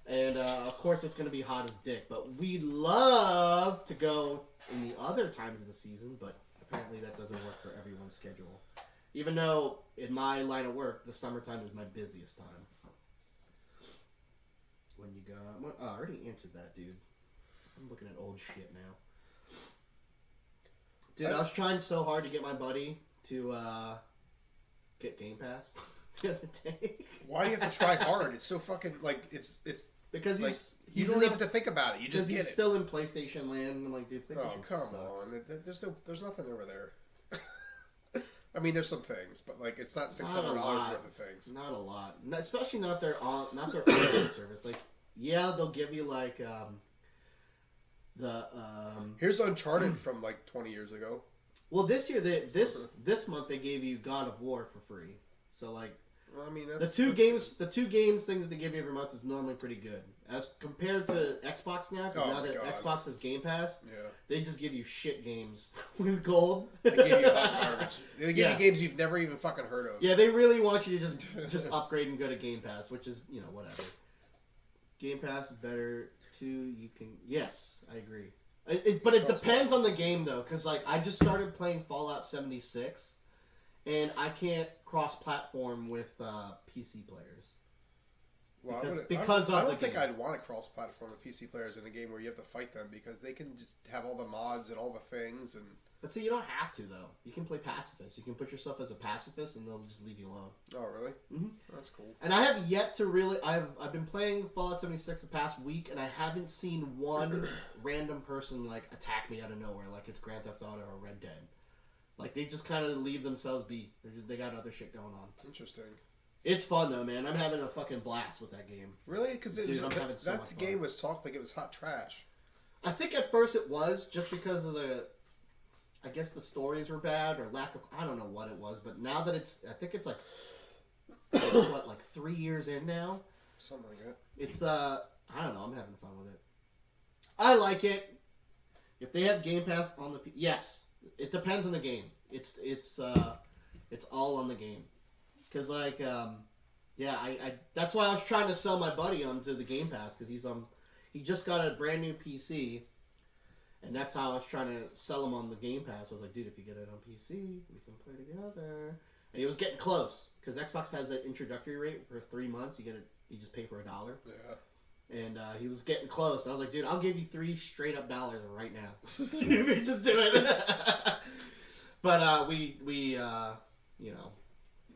And of course it's gonna be hot as dick. But we love to go in the other times of the season, but apparently that doesn't work for everyone's schedule. Even though in my line of work, the summertime is my busiest time. When you go, I already answered that, dude. I'm looking at old shit now. Dude, I was trying so hard to get my buddy to get Game Pass the other day. Why do you have to try hard? It's so fucking like it's because like you he's don't even have to think about it. You just get he's it. still in PlayStation land. I'm like, dude, PlayStation Oh come sucks. on! There's nothing over there. I mean, there's some things, but like it's not $600 worth of things. Not a lot, especially not their online service. Like, yeah, they'll give you like Here's Uncharted from like 20 years ago. Well, this year this month they gave you God of War for free. So like, well, I mean, the two games thing that they give you every month is normally pretty good as compared to Xbox now. Because now that Xbox has Game Pass, they just give you shit games with gold. They give you hot garbage. They give you games you've never even fucking heard of. Yeah, they really want you to just upgrade and go to Game Pass, which is whatever. Game Pass is better too. You can I agree. But it depends on the game though, because like I just started playing Fallout 76. And I can't cross-platform with PC players. Well, I don't think I'd want to cross-platform with PC players in a game where you have to fight them because they can just have all the mods and all the things. But see, you don't have to though. You can play pacifist. You can put yourself as a pacifist, and they'll just leave you alone. Oh, really? Mm-hmm. That's cool. And I have yet to really. I've been playing Fallout 76 the past week, and I haven't seen one random person like attack me out of nowhere, like it's Grand Theft Auto or Red Dead. Like, they just kind of leave themselves be. They got other shit going on. Interesting. It's fun, though, man. I'm having a fucking blast with that game. Really? Because that game fun. was talked like it was hot trash. I think at first it was, just because of I guess the stories were bad, or lack of... I don't know what it was, but now that I think it's like... like 3 years in now? Something like that. It's, I don't know. I'm having fun with it. I like it. If they have Game Pass on the... Yes. It depends on the game. It's all on the game. Cause like I that's why I was trying to sell my buddy onto the Game Pass because he just got a brand new PC, and that's how I was trying to sell him on the Game Pass. I was like, dude, if you get it on PC, we can play together. And he was getting close because Xbox has that introductory rate for 3 months. You just pay for $1. Yeah. And he was getting close. And I was like, dude, I'll give you $3 straight up right now. Just do it. But we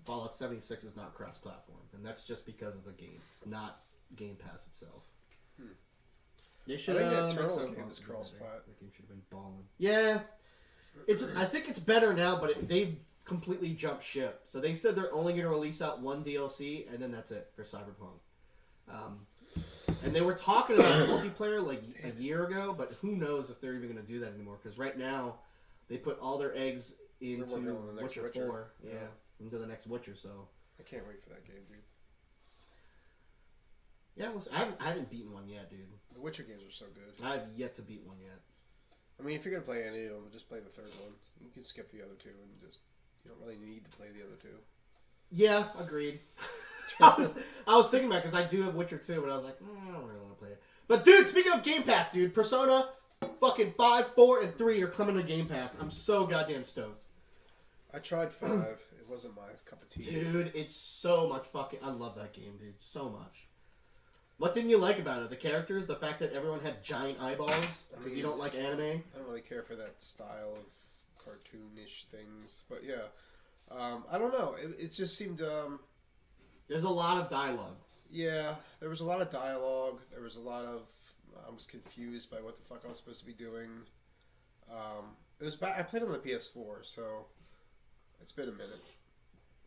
Fallout 76 is not cross-platform. And that's just because of the game, not Game Pass itself. They should, I think that Turtles game is cross-plat. That game should have been balling. Yeah. I think it's better now, but they've completely jumped ship. So they said they're only going to release out one DLC, and then that's it for Cyberpunk. And they were talking about multiplayer like a year ago, but who knows if they're even going to do that anymore? Because right now, they put all their eggs into Witcher 4. Yeah, into the next Witcher. So I can't wait for that game, dude. Yeah, I haven't beaten one yet, dude. The Witcher games are so good. I have yet to beat one yet. I mean, if you're gonna play any of them, just play the third one. You can skip the other two, and you don't really need to play the other two. Yeah, agreed. I was thinking about it because I do have Witcher 2, but I was like, I don't really want to play it. But dude, speaking of Game Pass, dude, Persona fucking 5, 4, and 3 are coming to Game Pass. I'm so goddamn stoked. I tried 5. It wasn't my cup of tea. Dude, it's so much fucking... I love that game, dude. So much. What didn't you like about it? The characters? The fact that everyone had giant eyeballs? Because you don't like anime? I don't really care for that style of cartoonish things. But yeah. I don't know. It just seemed... There's a lot of dialogue. Yeah, there was a lot of dialogue. There was a lot of... I was confused by what the fuck I was supposed to be doing. It was I played on the PS4, so it's been a minute.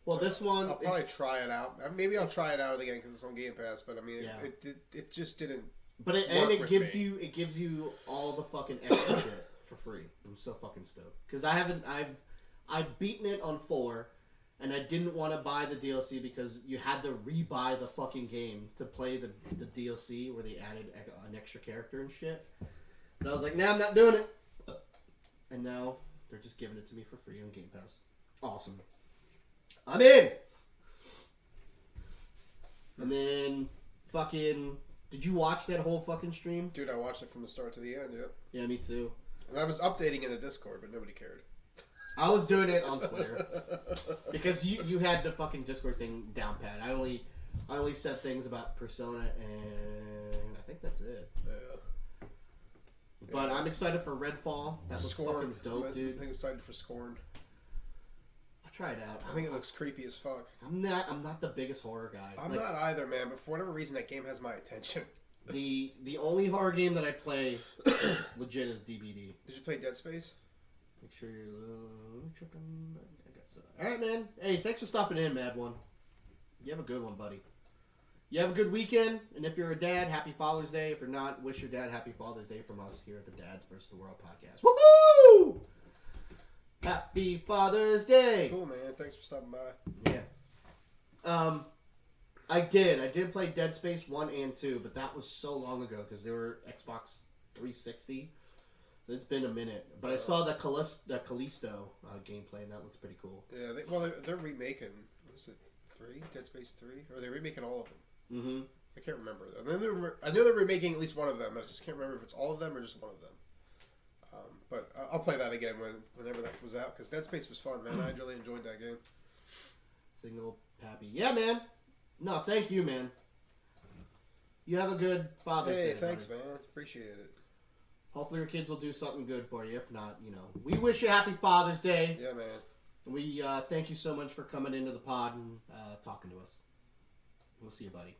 Well, so this one... I'll probably try it out. Maybe I'll try it out again because it's on Game Pass, but I mean, it just didn't... But it gives you all the fucking extra shit for free. I'm so fucking stoked. Because I've beaten it on 4... And I didn't want to buy the DLC because you had to re-buy the fucking game to play the DLC where they added an extra character and shit. But I was like, nah, I'm not doing it. And now they're just giving it to me for free on Game Pass. Awesome. I'm in! And then, fucking... Did you watch that whole fucking stream? Dude, I watched it from the start to the end, yeah. Yeah, me too. And I was updating in the Discord, but nobody cared. I was doing it on Twitter because you had the fucking Discord thing down pat. I only said things about Persona, and I think that's it. Yeah. But I'm excited for Redfall. That looks fucking dope, dude. I'm excited for Scorn. I'll try it out. I think it looks creepy as fuck. I'm not the biggest horror guy. I'm not either, man. But for whatever reason, that game has my attention. The only horror game that I play legit is DBD. Did you play Dead Space? Make sure you're tripping. I got so. All right, man. Hey, thanks for stopping in, Mad One. You have a good one, buddy. You have a good weekend, and if you're a dad, happy Father's Day. If you're not, wish your dad happy Father's Day from us here at the Dads vs. the World podcast. Woohoo! Happy Father's Day. Cool, man. Thanks for stopping by. Yeah. I did play Dead Space 1 and 2, but that was so long ago because they were Xbox 360. So it's been a minute. But I saw the Callisto gameplay, and that looks pretty cool. Yeah, they're remaking, what is it, 3? Dead Space 3? Or are they remaking all of them? Mm-hmm. I can't remember. I know they're remaking at least one of them. I just can't remember if it's all of them or just one of them. But I'll play that again whenever that comes out, because Dead Space was fun, man. I really enjoyed that game. Single Pappy. Yeah, man. No, thank you, man. You have a good Father's Day. Hey, thanks, man. Appreciate it. Hopefully your kids will do something good for you. If not, we wish you happy Father's Day. Yeah, man. And we thank you so much for coming into the pod and talking to us. We'll see you, buddy.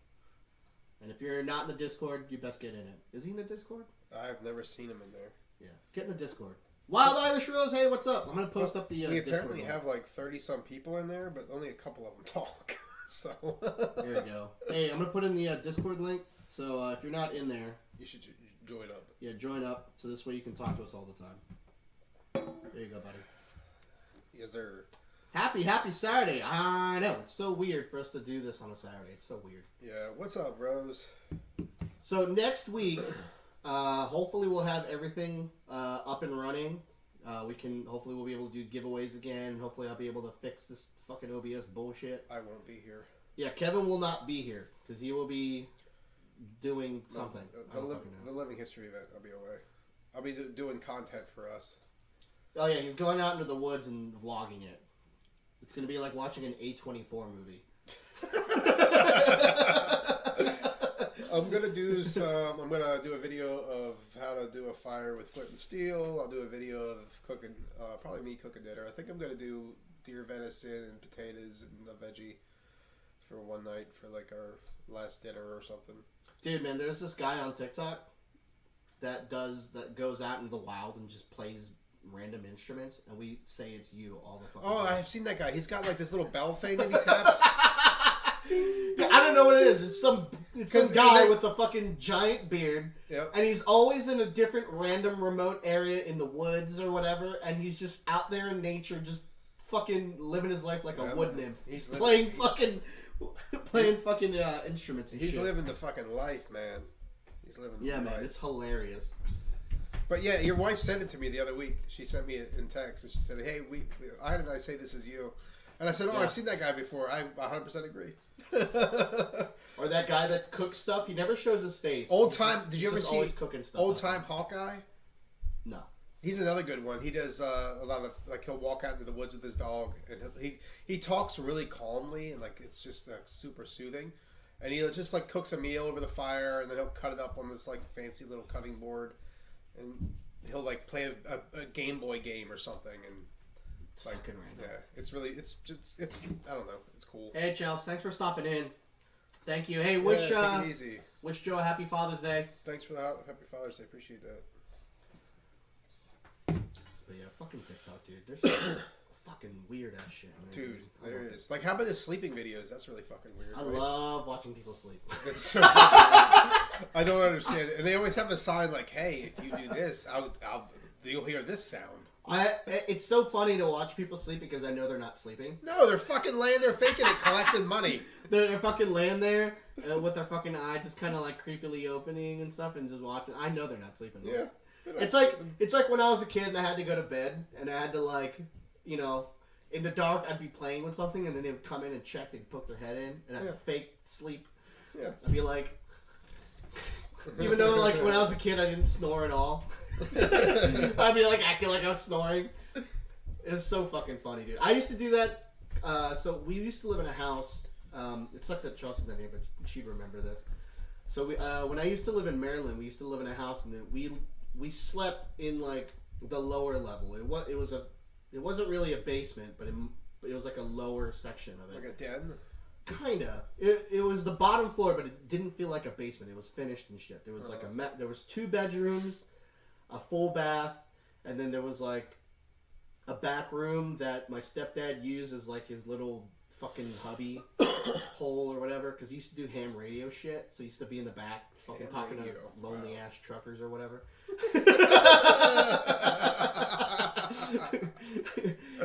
And if you're not in the Discord, you best get in it. Is he in the Discord? I've never seen him in there. Yeah. Get in the Discord. Wild Irish Rose, hey, what's up? I'm going to post up the we Discord apparently link. have like 30-some people in there, but only a couple of them talk. So there you go. Hey, I'm going to put in the Discord link. So if you're not in there, you should join up. Yeah, join up. So this way you can talk to us all the time. There you go, buddy. Yes, sir. Happy Saturday. I know. It's so weird for us to do this on a Saturday. It's so weird. Yeah. What's up, Rose? So next week, hopefully we'll have everything up and running. Hopefully we'll be able to do giveaways again. Hopefully I'll be able to fix this fucking OBS bullshit. I won't be here. Yeah, Kevin will not be here because he will be doing something. The Living History event. I'll be away. I'll be doing content for us. Oh yeah, he's going out into the woods and vlogging it. It's going to be like watching an A24 movie. I'm gonna do a video of how to do a fire with flint and steel. I'll do a video of cooking, probably me cooking dinner. I think I'm gonna do deer venison and potatoes and a veggie for one night for like our last dinner or something. Dude, man, there's this guy on TikTok that goes out in the wild and just plays random instruments, and we say it's you all the fucking time. I've seen that guy. He's got like this little bell thing that he taps. Yeah, I don't know what it is. It's some guy with a fucking giant beard. Yep. And he's always in a different random remote area in the woods or whatever, and he's just out there in nature just fucking living his life like a wood nymph. He's playing fucking instruments and He's shit. living the fucking life, man. He's living the life. Man, it's hilarious. But yeah, your wife sent it to me the other week. She sent me it in text, and she said, "Hey, how did I say this is you?" And I said, "Oh, yeah. I've seen that guy before. I 100% agree." Or that guy that cooks stuff. He never shows his face. Did you ever see cooking stuff Old Time Hawkeye? No. He's another good one. He does a lot of, like, he'll walk out into the woods with his dog, and he talks really calmly, and like it's just super soothing. And he just like cooks a meal over the fire, and then he'll cut it up on this like fancy little cutting board, and he'll like play a Game Boy game or something, and it's like random. Yeah, it's I don't know, it's cool. Hey Chelsea, thanks for stopping in. Thank you. Hey, take it easy. Wish Joe a happy Father's Day. Thanks for the happy Father's Day. Appreciate that. But yeah, fucking TikTok, dude. There's some fucking weird ass shit, man. Dude, there it is. Like, how about the sleeping videos? That's really fucking weird. I love watching people sleep. That's so fucking weird. I don't understand it. And they always have a sign like, "Hey, if you do this, you'll hear this sound." It's so funny to watch people sleep because I know they're not sleeping. No, they're fucking laying there faking it, collecting money. They're fucking laying there with their fucking eye just kind of like creepily opening and stuff and just watching. I know they're not sleeping. Yeah. It's like when I was a kid and I had to go to bed and I had to like, in the dark I'd be playing with something and then they would come in and check, they'd poke their head in and I'd fake sleep. Yeah. I'd be like, even though like when I was a kid I didn't snore at all. I'd be like acting like I was snoring. It's so fucking funny, dude. I used to do that. So we used to live in a house. It sucks that Chelsea's not here, but she'd remember this. So when I used to live in Maryland, we used to live in a house, and then we slept in like the lower level. It wasn't really a basement, but it was like a lower section of it. Like a den? Kinda. It was the bottom floor, but it didn't feel like a basement. It was finished and shit. There was like there was 2 bedrooms, a full bath, and then there was like a back room that my stepdad used as like his little fucking hubby hole or whatever, because he used to do ham radio shit, so he used to be in the back fucking talking to lonely ass truckers or whatever.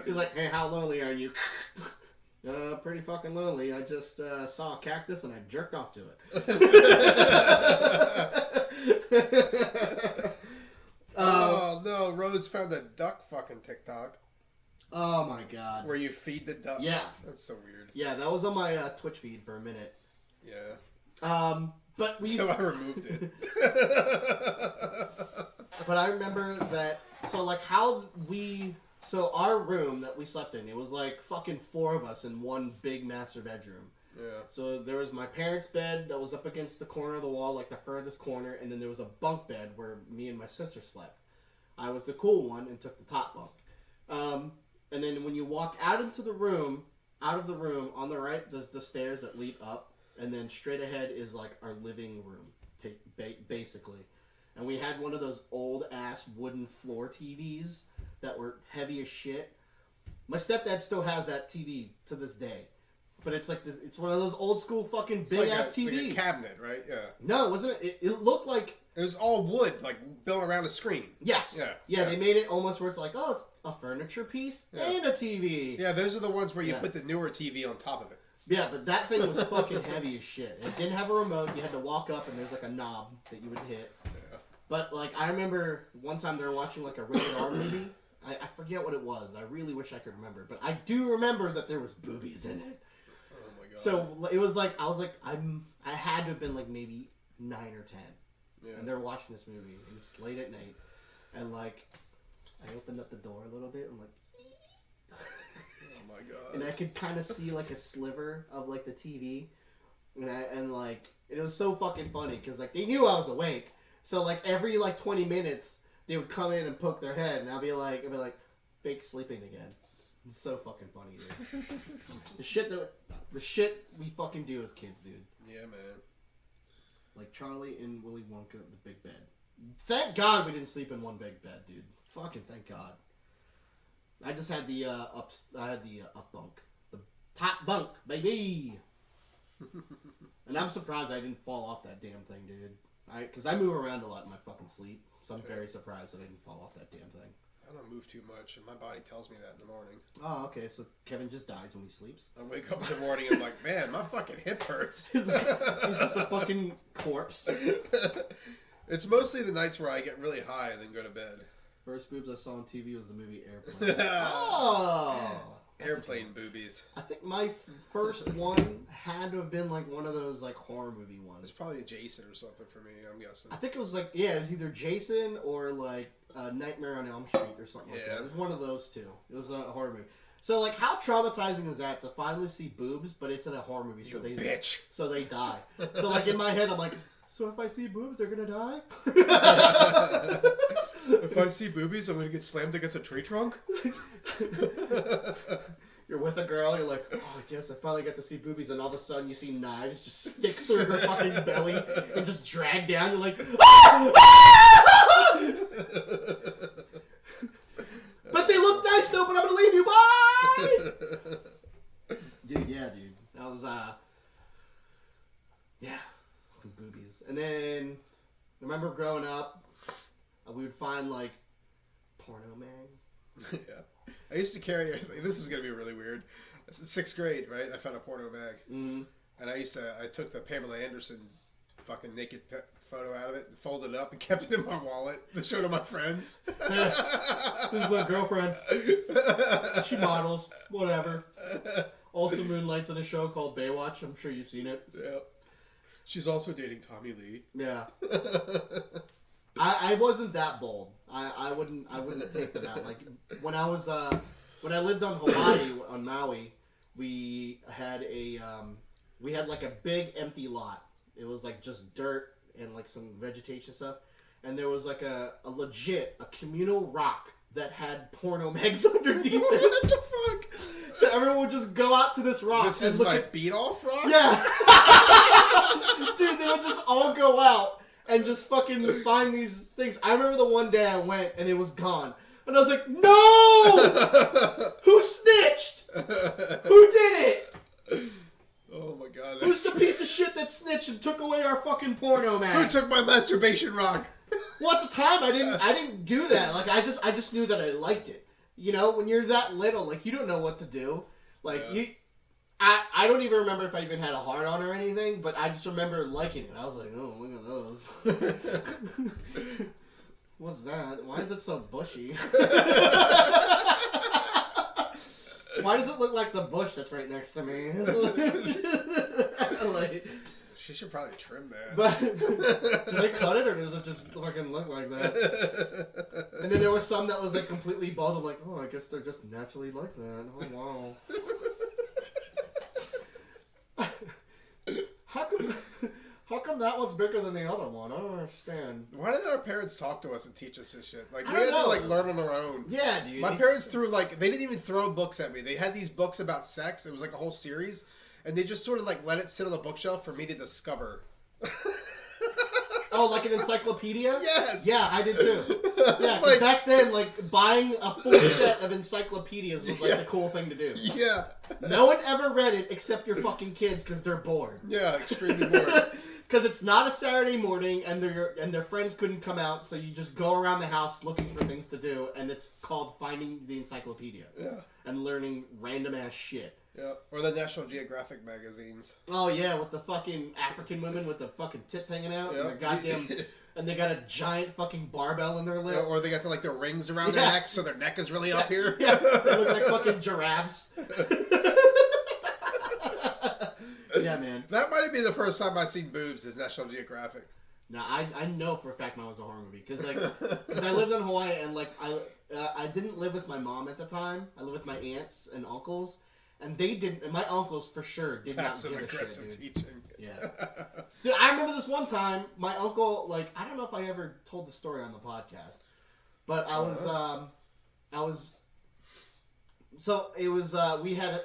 He's like, hey, how lonely are you? Pretty fucking lonely. I just saw a cactus and I jerked off to it. Oh no, Rose found a duck fucking TikTok. Oh my god. Where you feed the ducks. Yeah. That's so weird. Yeah, that was on my Twitch feed for a minute. Yeah. But we Until I removed it. But I remember that, so our room that we slept in, it was like fucking 4 of us in one big master bedroom. Yeah. So there was my parents' bed that was up against the corner of the wall, like the furthest corner, and then there was a bunk bed where me and my sister slept. I was the cool one and took the top bunk. And then when you walk out of the room, on the right, there's the stairs that lead up, and then straight ahead is like our living room, basically. And we had one of those old ass wooden floor TVs that were heavy as shit. My stepdad still has that TV to this day. But it's like this, it's one of those old school fucking big ass TVs. Like a cabinet, right? Yeah. No, it wasn't. It looked like it was all wood, like built around a screen. Yes. Yeah. They made it almost where it's like, oh, it's a furniture piece and a TV. Yeah, those are the ones where you put the newer TV on top of it. Yeah, but that thing was fucking heavy as shit. It didn't have a remote. You had to walk up and there's like a knob that you would hit. Yeah. But like I remember one time they were watching like a rated R movie. I forget what it was. I really wish I could remember, but I do remember that there was boobies in it. So it was like I had to have been like maybe 9 or 10, and they're watching this movie, and it's late at night, and like I opened up the door a little bit, and like, oh my god, and I could kind of see like a sliver of like the TV, and like it was so fucking funny because like they knew I was awake, so like every like 20 minutes they would come in and poke their head, and I'd be like fake sleeping again. It's so fucking funny, dude. The shit we fucking do as kids, dude. Yeah, man. Like Charlie and Willy Wonka, the big bed. Thank God we didn't sleep in one big bed, dude. Fucking thank God. I just had the up bunk, the top bunk, baby. And I'm surprised I didn't fall off that damn thing, dude. Because I move around a lot in my fucking sleep, so I'm very surprised that I didn't fall off that damn thing. I don't move too much, and my body tells me that in the morning. Oh, okay. So Kevin just dies when he sleeps. I wake up in the morning and I'm like, man, my fucking hip hurts. He's just a fucking corpse. It's mostly the nights where I get really high and then go to bed. First boobs I saw on TV was the movie Airplane. Oh! Airplane boobies. I think my first one had to have been like one of those like horror movie ones. It's probably Jason or something for me, I'm guessing. I think it was like, it was either Jason or like Nightmare on Elm Street or something like that. It was one of those two. It was a horror movie. So like, how traumatizing is that to finally see boobs, but it's in a horror movie? Bitch. So they die. So like in my head, I'm like, so if I see boobs, they're gonna die? If I see boobies, I'm gonna get slammed against a tree trunk? You're with a girl, you're like, oh, yes, I finally got to see boobies, and all of a sudden you see knives just stick through her fucking belly and just drag down. You're like, ah! But they look nice though, but I'm gonna leave you. Bye! Dude. That was, boobies. And then, remember growing up, we would find, like, porno mags. Yeah. I used to carry, this is going to be really weird. It's in 6th grade, right? I found a porno mag. Mm-hmm. And I took the Pamela Anderson fucking naked photo out of it and folded it up and kept it in my wallet to show to my friends. This is my girlfriend. She models, whatever. Also moonlights in a show called Baywatch. I'm sure you've seen it. Yeah. She's also dating Tommy Lee. Yeah. I wasn't that bold. I wouldn't take that. Like when I lived on Hawaii on Maui, we had like a big empty lot. It was like just dirt and like some vegetation stuff. and there was like a communal rock that had porno mags underneath it. What the fuck? So everyone would just go out to this rock. This is my beat-off rock? Yeah. Dude, they would just all go out and just fucking find these things. I remember the one day I went and it was gone. And I was like, no! Who snitched? Who did it? Oh my god. Who's the piece of shit that snitched and took away our fucking porno mags? Who took my masturbation rock? Well, at the time, I didn't do that. Like, I just knew that I liked it. You know, when you're that little, like, you don't know what to do. Like, I don't even remember if I even had a hard on or anything, but I just remember liking it. I was like, oh, look at those. What's that? Why is it so bushy? Why does it look like the bush that's right next to me? Like, she should probably trim that. But do they cut it or does it just fucking look like that? And then there was some that was like completely bald. I'm like, oh, I guess they're just naturally like that. Oh wow. How come that one's bigger than the other one? I don't understand. Why did our parents talk to us and teach us this shit? Like, I we don't had know. to, like, learn on our own. Yeah, dude. My parents threw, like, they didn't even throw books at me. They had these books about sex. It was, like, a whole series. And they just sort of, like, let it sit on the bookshelf for me to discover. Oh, like an encyclopedia? Yes! Yeah, I did too. Yeah, 'cause Like- back then, like, buying a full set of encyclopedias was, like, the cool thing to do. Yeah. No one ever read it except your fucking kids because they're bored. Yeah, extremely bored. Because it's not a Saturday morning and their friends couldn't come out, so you just go around the house looking for things to do, and it's called finding the encyclopedia. Yeah. And learning random ass shit. Yeah. Or the National Geographic magazines. Oh yeah, with the fucking African women with the fucking tits hanging out and Yep. their goddamn and they got a giant fucking barbell in their lip. Yeah, or they got like the rings around their neck, so their neck is really up here. Yeah, they look like fucking giraffes. Yeah, man. That might have been the first time I seen boobs is National Geographic. Now I know for a fact mine was a horror movie because I lived in Hawaii and like I didn't live with my mom at the time. I lived with my aunts and uncles, and they didn't. And my uncles for sure did Passive not give a aggressive shit, dude. teaching. Yeah, dude. I remember this one time. My uncle, like, I don't know if I ever told the story on the podcast, but I was. So it was. We had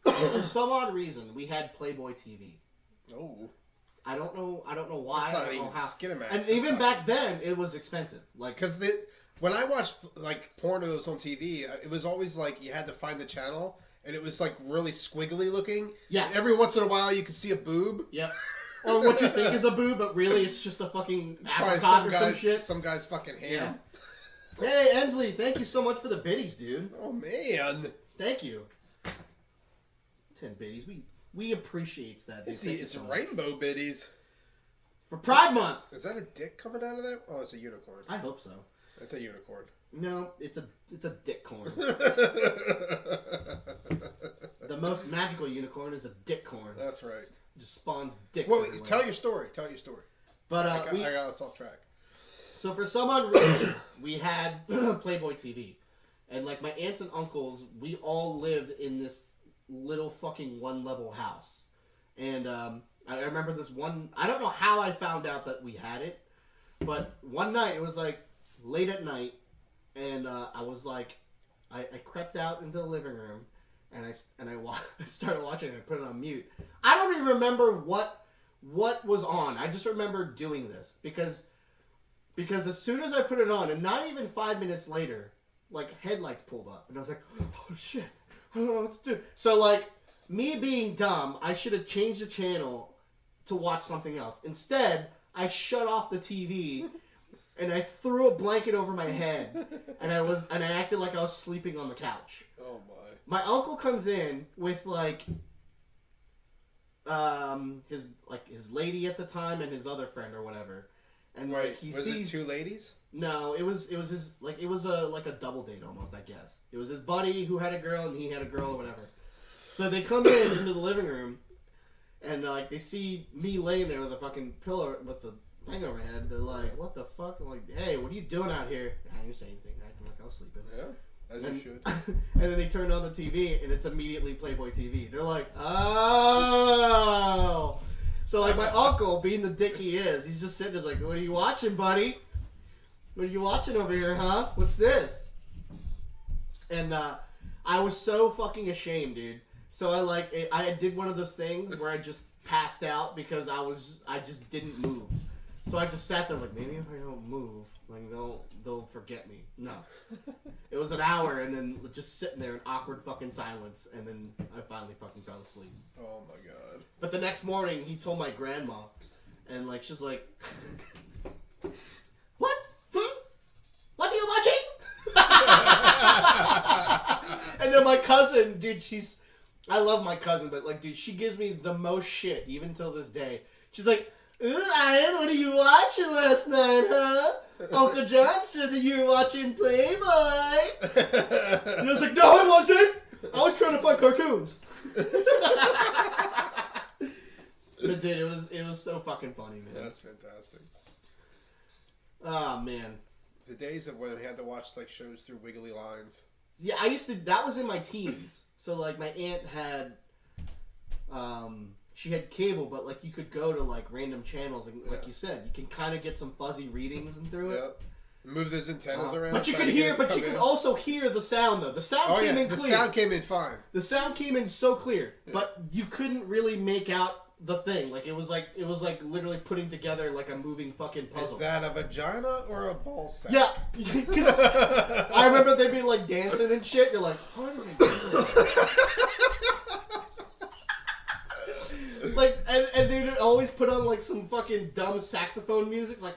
for some odd reason we had Playboy TV. Oh. I don't know why. It's I not don't even know how. Skinamax. And even back then, it was expensive. Like, because when I watched like pornos on TV, it was always like you had to find the channel, and it was like really squiggly looking. Yeah. Every once in a while, you could see a boob. yep. Or what you think is a boob, but really it's just a fucking Probably apricot or some shit. some guy's fucking ham. Yeah. Hey, Ensley, thank you so much for the biddies, dude. Oh man. Thank you. 10 biddies. We appreciate that, dude. See, Thank you it's so much. rainbow biddies. For Pride Month. Is that a dick coming out of that? Oh, it's a unicorn. I hope so. It's a unicorn. No, it's a dick corn. The most magical unicorn is a dick corn. That's right. It just spawns dicks. Well, everywhere. tell your story. Tell your story. But I got us off track. So for some odd reason, we had Playboy TV, and like my aunts and uncles, we all lived in this little fucking one-level house, and I remember this one. I don't know how I found out that we had it, but one night it was like late at night, and I was like, I crept out into the living room, and I started watching it. I put it on mute. I don't even remember what was on. I just remember doing this because as soon as I put it on, and not even 5 minutes later, like headlights pulled up, and I was like, oh shit, I don't know what to do. So like me being dumb, I should have changed the channel to watch something else. Instead, I shut off the TV. And I threw a blanket over my head, and I acted like I was sleeping on the couch. Oh My uncle comes in with his lady at the time and his other friend or whatever, and Wait, like he was sees it two ladies? No, it was his it was a double date almost, I guess. It was his buddy who had a girl and he had a girl or whatever. So they come into the living room, and like they see me laying there with a fucking pillow with the thing over my head. They're like, "What the fuck?" I'm like, "Hey, what are you doing out here?" I didn't say anything. I acted like I was sleeping. Yeah, as you should. And then they turned on the TV, and it's immediately Playboy TV. They're like, "Oh." So like my uncle, being the dick he is, he's just sitting there like, "What are you watching, buddy? What are you watching over here, huh? What's this?" And I was so fucking ashamed, dude. So I did one of those things where I just passed out because I just didn't move. So I just sat there like, maybe if I don't move, like they'll forget me. No. It was an hour and then just sitting there in awkward fucking silence, and then I finally fucking fell asleep. Oh my god. But the next morning he told my grandma, and like she's like, "What? What are you watching?" And then my cousin, dude, I love my cousin, but like, dude, she gives me the most shit even till this day. She's like, "Ooh, Ian, what are you watching last night, huh? Uncle John said that you were watching Playboy." And I was like, "No, I wasn't. I was trying to find cartoons." But dude, it was so fucking funny, man. That's fantastic. Oh man. The days of when we had to watch like shows through wiggly lines. Yeah, I used to. That was in my teens. So like, my aunt had, she had cable, but like you could go to like random channels, and like you said, you can kind of get some fuzzy readings and through it. Yep. Move those antennas around. But you could hear, but you could also hear the sound though. The sound came in clear. The sound came in fine. The sound came in so clear, but you couldn't really make out the thing. Like it was like literally putting together like a moving fucking puzzle. Is that a vagina or a ball sack? Yeah, because I remember they'd be like dancing and shit. You're like, how did they do that? Like, and they would always put on like some fucking dumb saxophone music, like,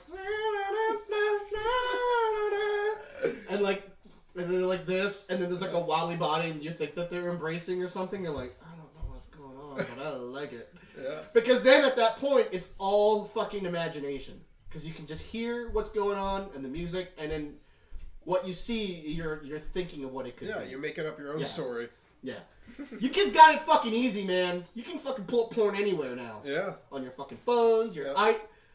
and then like this, and then there's like a wobbly body, and you think that they're embracing or something. You're like, I don't know what's going on, but I like it. Yeah. Because then at that point, it's all fucking imagination. Because you can just hear what's going on and the music, and then what you see, you're thinking of what it could be. Yeah, you're making up your own story. Yeah. You kids got it fucking easy, man. You can fucking pull up porn anywhere now. Yeah. On your fucking phones, your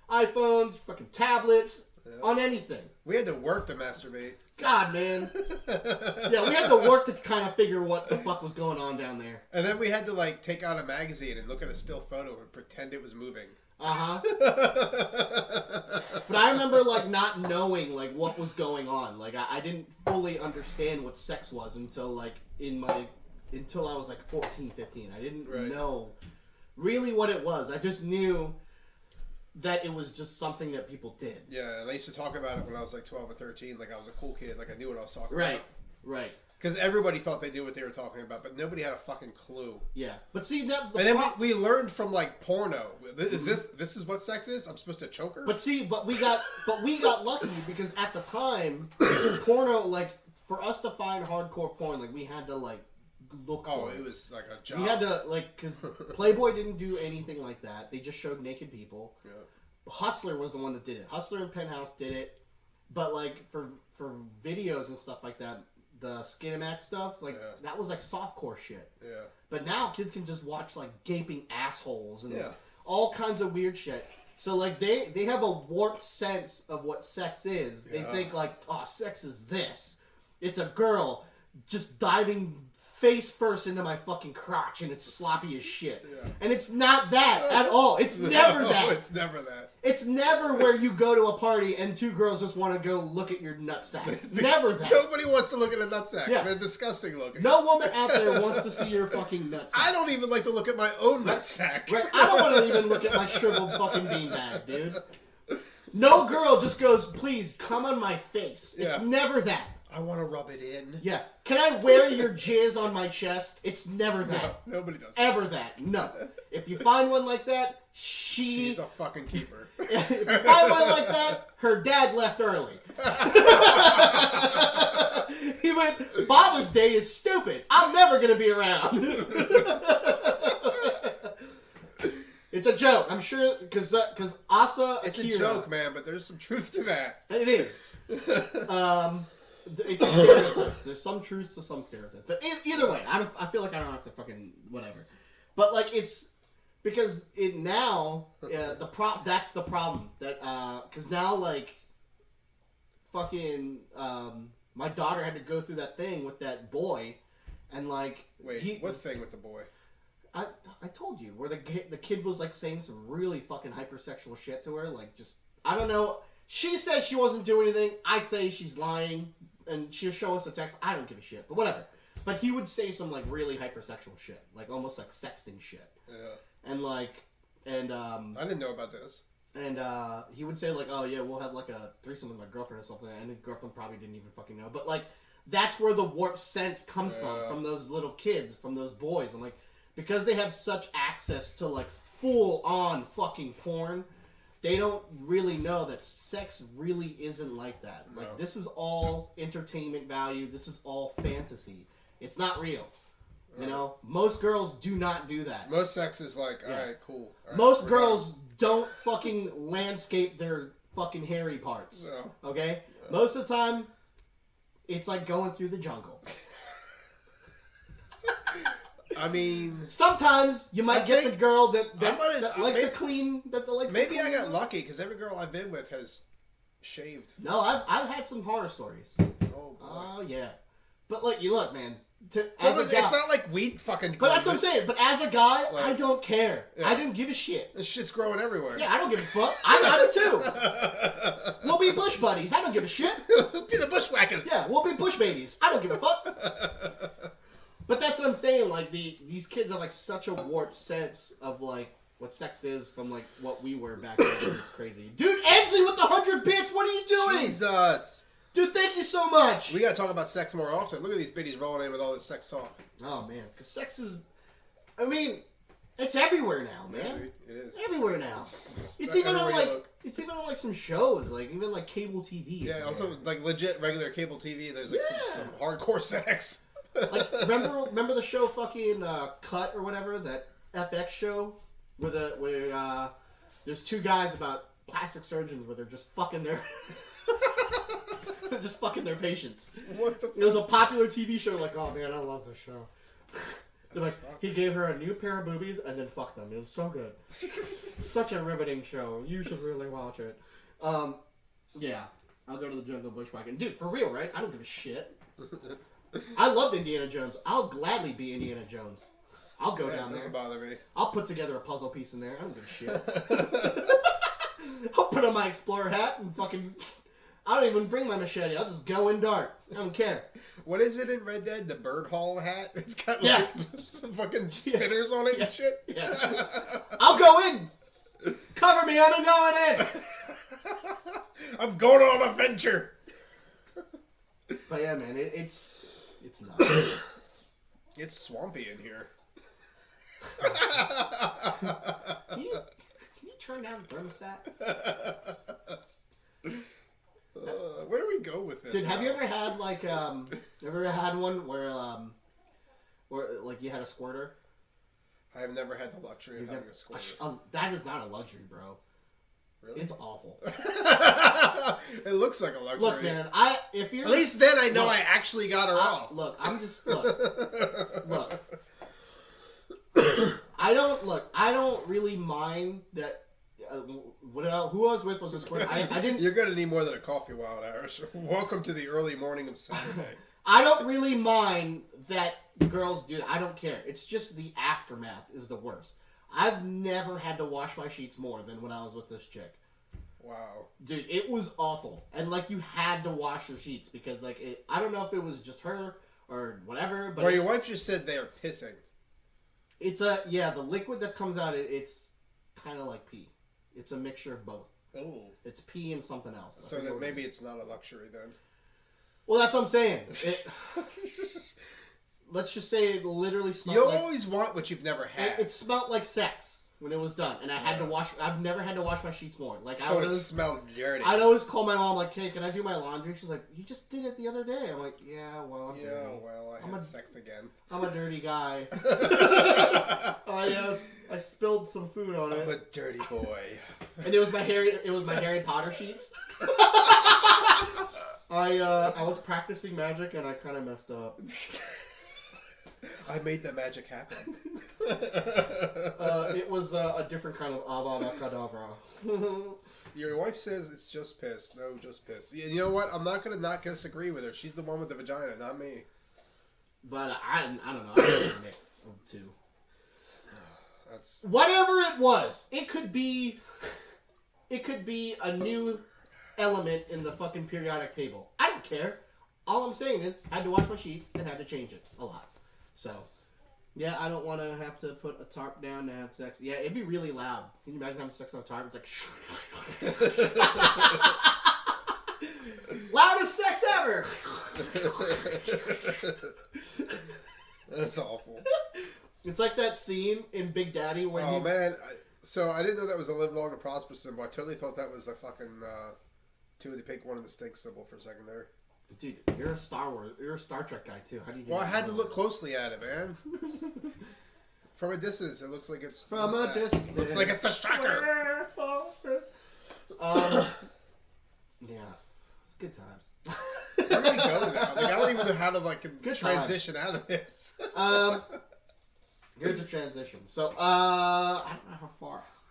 iPhones, fucking tablets, on anything. We had to work to masturbate. God, man. Yeah, we had to work to kind of figure what the fuck was going on down there. And then we had to like take out a magazine and look at a still photo and pretend it was moving. Uh-huh. But I remember like not knowing like what was going on. Like I didn't fully understand what sex was until I was like 14, 15. I didn't know really what it was. I just knew that it was just something that people did. Yeah, and I used to talk about it when I was like 12 or 13, like I was a cool kid, like I knew what I was talking about. Right. Because everybody thought they knew what they were talking about, but nobody had a fucking clue. Yeah, but see that. And then we learned from like porno. Is this is what sex is? I'm supposed to choke her? But we got lucky because at the time, porno, like for us to find hardcore porn, like we had to like look for it. It was like a job. We had to like, because Playboy didn't do anything like that. They just showed naked people. Yeah. Hustler was the one that did it. Hustler and Penthouse did it, but like for videos and stuff like that, the Skinamax stuff, like that was like softcore shit. Yeah. But now kids can just watch like gaping assholes and all kinds of weird shit. So like they have a warped sense of what sex is. They think like, oh, sex is this. It's a girl just diving face first into my fucking crotch and it's sloppy as shit. Yeah. And it's not that at all. It's never that. It's never that. It's never where you go to a party and two girls just want to go look at your nutsack. Never that. Nobody wants to look at a nutsack. Yeah. They're disgusting looking. No woman out there wants to see your fucking nutsack. I don't even like to look at my own nutsack. Right? I don't want to even look at my shriveled fucking beanbag, dude. No girl just goes, please, come on my face. Yeah. It's never that. I want to rub it in. Yeah. Can I wear your jizz on my chest? It's never that. No, nobody does. Ever that. No. If you find one like that, she's a fucking keeper. If you find one like that, her dad left early. He went, Father's Day is stupid. I'm never going to be around. It's a joke. I'm sure, because Asa... It's a joke, man, but there's some truth to that. It is. It's a stereotype. There's some truth to some stereotypes. But either way, I feel like I don't have to fucking whatever. But like it's because it now that's the problem that because now like fucking my daughter had to go through that thing with that boy and like what thing with the boy? I told you where the kid was like saying some really fucking hypersexual shit to her, like just I don't know. She says she wasn't doing anything. I say she's lying, and she'll show us a text. I don't give a shit, but whatever. But he would say some like really hypersexual shit, like almost like sexting shit. Yeah. And like, and I didn't know about this. And he would say like, oh yeah, we'll have like a threesome with my girlfriend or something, and the girlfriend probably didn't even fucking know. But like, that's where the warped sense comes from those little kids, from those boys. I'm like, because they have such access to like full on fucking porn, they don't really know that sex really isn't like that. Like No. this is all entertainment value. This is all fantasy. It's not real. You know, most girls do not do that. Most sex is like, alright, cool. All right, most girls don't fucking landscape their fucking hairy parts. No. Okay? No. Most of the time, it's like going through the jungle. I mean, sometimes you might get the girl that likes maybe, a clean. Maybe I got lucky because every girl I've been with has shaved. No, I've had some horror stories. Oh boy. Oh yeah, but like you look, man. It's not like weed fucking. But that's what I'm saying. But as a guy, like, I don't care. Yeah. I didn't give a shit. This shit's growing everywhere. Yeah, I don't give a fuck. I got it too. We'll be bush buddies. I don't give a shit. We'll be the bushwhackers. Yeah, we'll be bush babies. I don't give a fuck. But that's what I'm saying. Like these kids have like such a warped sense of like what sex is from like what we were back then. It's crazy. Dude, Ensley with the 100 bits. What are you doing? Jesus. Dude, thank you so much. We gotta talk about sex more often. Look at these biddies rolling in with all this sex talk. Oh man, because sex is, I mean, it's everywhere now, man. Yeah, it is everywhere now. It's even on like it's even on like some shows, like even like cable TV. Yeah, also like legit regular cable TV. There's like some hardcore sex. Like remember the show fucking Cut or whatever, that FX show where there's two guys about plastic surgeons where they're just fucking their. They're just fucking their patients. What the fuck? It was a popular TV show. Like, oh man, I love this show. Like, he gave her a new pair of boobies and then fucked them. It was so good. Such a riveting show. You should really watch it. Yeah, I'll go to the jungle bushwhacking. Dude, for real, right? I don't give a shit. I loved Indiana Jones. I'll gladly be Indiana Jones. I'll go down there. Doesn't bother me. I'll put together a puzzle piece in there. I don't give a shit. I'll put on my explorer hat and fucking. I don't even bring my machete. I'll just go in dark. I don't care. What is it in Red Dead? The bird hall hat? It's got like fucking spinners on it and shit? Yeah. I'll go in. Cover me. I'm going in. I'm going on a venture. But yeah, man, it's nuts. It's swampy in here. Can you turn down the thermostat? Where do we go with this? Dude, have you ever had like ever had one where like you had a squirter? I have never had the luxury of having a squirter. That is not a luxury, bro. Really? It's awful. It looks like a luxury. Look, man, if you're at least then I know I actually got her off. Look, I'm just look. I don't really mind that. Who I was with was a squirter. I didn't. You're gonna need more than a coffee, Wild Irish. Welcome to the early morning of Saturday. I don't really mind that girls do that. I don't care. It's just the aftermath is the worst. I've never had to wash my sheets more than when I was with this chick. Wow. Dude, it was awful. And like you had to wash your sheets because like I don't know if it was just her or whatever, but well, your wife just said they are pissing. It's the liquid that comes out it's kind of like pee. It's a mixture of both. Oh. It's pee and something else. So that maybe it's not a luxury then. Well, that's what I'm saying. Let's just say it literally smelled you always want what you've never had. It smelled like sex when it was done. And I had to wash... I've never had to wash my sheets more. Like, so it smelled dirty. I'd always call my mom, like, hey, can I do my laundry? She's like, you just did it the other day. I'm like, yeah, well, I had sex again. I'm a dirty guy. I spilled some food on it. I'm a dirty boy. And it was my Harry Potter sheets. I was practicing magic and I kind of messed up. I made the magic happen. It was a different kind of Avada Kedavra. Your wife says it's just piss. No, just piss. You know what? I'm not gonna disagree with her. She's the one with the vagina, not me. But I don't know. I think it's a mix of two. That's whatever it was. It could be a new element in the fucking periodic table. I don't care. All I'm saying is, I had to wash my sheets and had to change it a lot. So, yeah, I don't want to have to put a tarp down to have sex. Yeah, it'd be really loud. Can you imagine having sex on a tarp? It's like, loudest sex ever. That's awful. It's like that scene in Big Daddy where man, so I didn't know that was a live long and prosper symbol. I totally thought that was the fucking two of the pink, one of the stink symbol for a second there. Dude, you're a Star Trek guy too. How do you? Well, I had to look closely at it, man. From a distance, it looks like it's from a distance. Looks like it's the striker. Yeah, good times. Where do we go now? Like, I don't even know how to Good transition out of this. Here's a transition. So, I don't know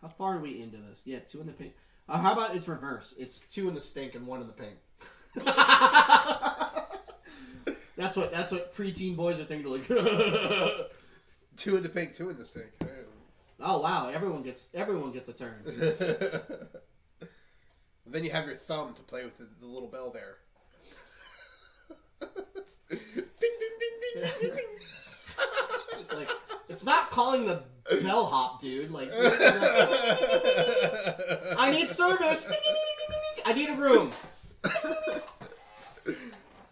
how far are we into this? Yeah, 2 in the pink. How about it's reverse? It's 2 in the stink and 1 in the pink. That's what preteen boys are thinking. Like, 2 in the pink, 2 in the stink. Oh wow! Everyone gets a turn. Then you have your thumb to play with the little bell there. Ding ding ding ding ding ding ding. It's like it's not calling the bellhop, dude. Like, I need service. I need a room.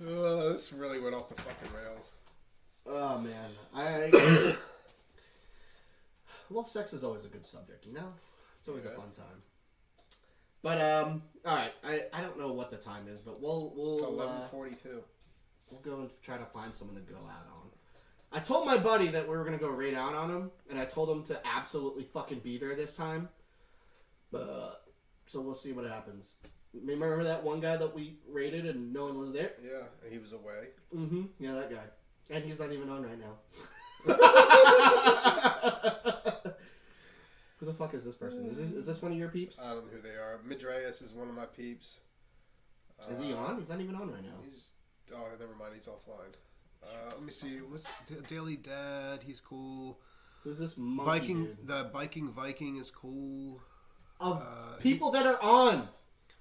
This really went off the fucking rails. Oh man, well, sex is always a good subject, you know. It's always a fun time. But all right, I don't know what the time is, but we'll it's 11:42. We'll go and try to find someone to go out on. I told my buddy that we were gonna go raid out on him, and I told him to absolutely fucking be there this time. So we'll see what happens. Remember that one guy that we raided and no one was there? Yeah, and he was away. Mm-hmm. Yeah, that guy. And he's not even on right now. Who the fuck is this person? Is this one of your peeps? I don't know who they are. Midreus is one of my peeps. Is he on? He's not even on right now. Never mind. He's offline. Let me see. What's Daily Dad? He's cool. Who's this monkey dude? The Biking Viking is cool. People that are on.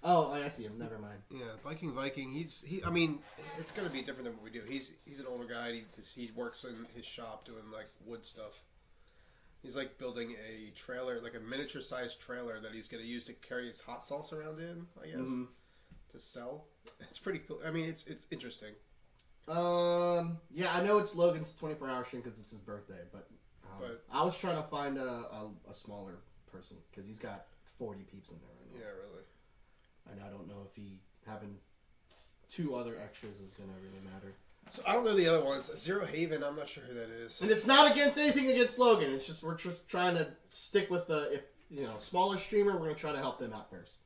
Oh, I see him. Never mind. Yeah, Biking Viking. I mean, it's gonna be different than what we do. He's an older guy. He works in his shop doing like wood stuff. He's like building a trailer, like a miniature-sized trailer that he's gonna use to carry his hot sauce around in. I guess to sell. It's pretty cool. I mean, it's interesting. Yeah, I know it's Logan's 24-hour stream because it's his birthday, but I was trying to find a smaller person because he's got 40 peeps in there right now. Yeah, really. And I don't know if having 2 other extras is gonna really matter. So I don't know the other ones. Zero Haven, I'm not sure who that is. And it's not against anything against Logan. It's just we're just trying to stick with smaller streamer. We're gonna try to help them out first.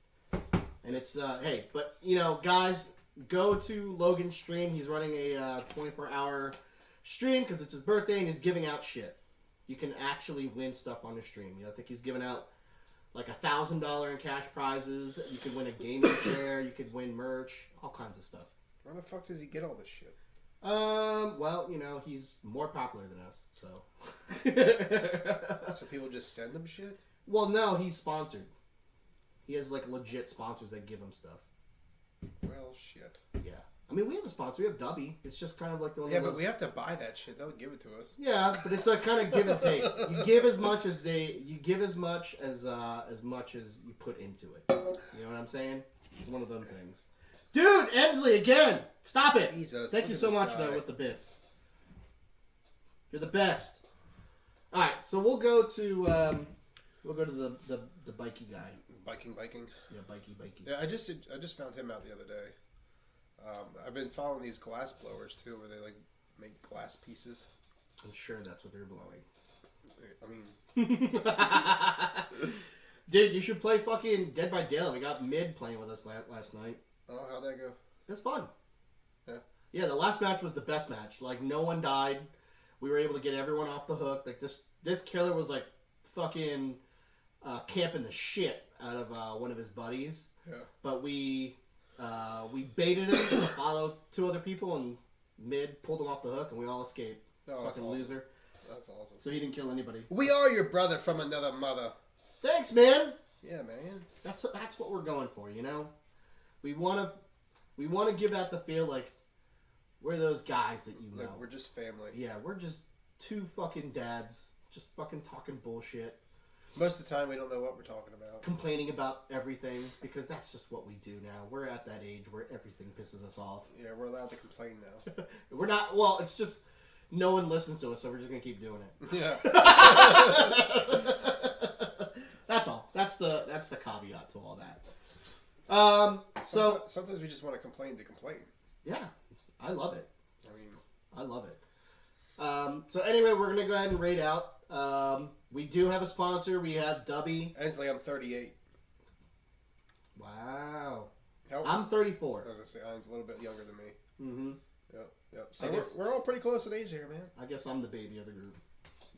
And it's hey, but guys, go to Logan's stream. He's running a 24-hour stream because it's his birthday and he's giving out shit. You can actually win stuff on the stream. I think he's giving out like $1,000 in cash prizes. You could win a gaming chair. You could win merch. All kinds of stuff. Where the fuck does he get all this shit? Well, he's more popular than us, so. So people just send him shit? Well, no, he's sponsored. He has like legit sponsors that give him stuff. Well, shit. Yeah. I mean, we have a sponsor. We have Dubby. It's just kind of like the one. Yeah, but we have to buy that shit. They'll give it to us. Yeah, but it's a kind of give and take. You give as much as you give as much as you put into it. You know what I'm saying? It's one of them things. Dude, Ensley again. Stop it. Jesus. Thank you so much though with the bits. You're the best. All right, so we'll go to the bikey guy. Biking. Yeah, bikey. Yeah, I just found him out the other day. I've been following these glass blowers too, where they like make glass pieces. I'm sure that's what they're blowing. I mean, dude, you should play fucking Dead by Daylight. We got Mid playing with us last night. Oh, how'd that go? It's fun. Yeah. Yeah, the last match was the best match. Like, no one died. We were able to get everyone off the hook. Like, this killer was like fucking camping the shit out of one of his buddies. Yeah. But we baited him to follow 2 other people, and Mid pulled him off the hook, and we all escaped. Oh, fucking awesome. loser. That's awesome. So he didn't kill anybody. We are your brother from another mother. Thanks, man. Yeah, man. That's what we're going for, you know? We want to give out the feel like we're those guys that you know. Like, we're just family. Yeah, we're just two fucking dads just fucking talking bullshit. Most of the time we don't know what we're talking about. Complaining about everything because that's just what we do now. We're at that age where everything pisses us off. Yeah, we're allowed to complain now. We're not, well, it's just no one listens to us, so we're just going to keep doing it. Yeah. That's all. That's the caveat to all that. Sometimes we just want to complain to complain. Yeah, I love it. I mean, I love it. So anyway, we're gonna go ahead and rate out. We do have a sponsor. We have Dubby. Ainsley, I'm 38. Wow. How, I'm 34. I was gonna say, Ian's a little bit younger than me. Mm-hmm. Yep. So we're all pretty close in age here, man. I guess I'm the baby of the group.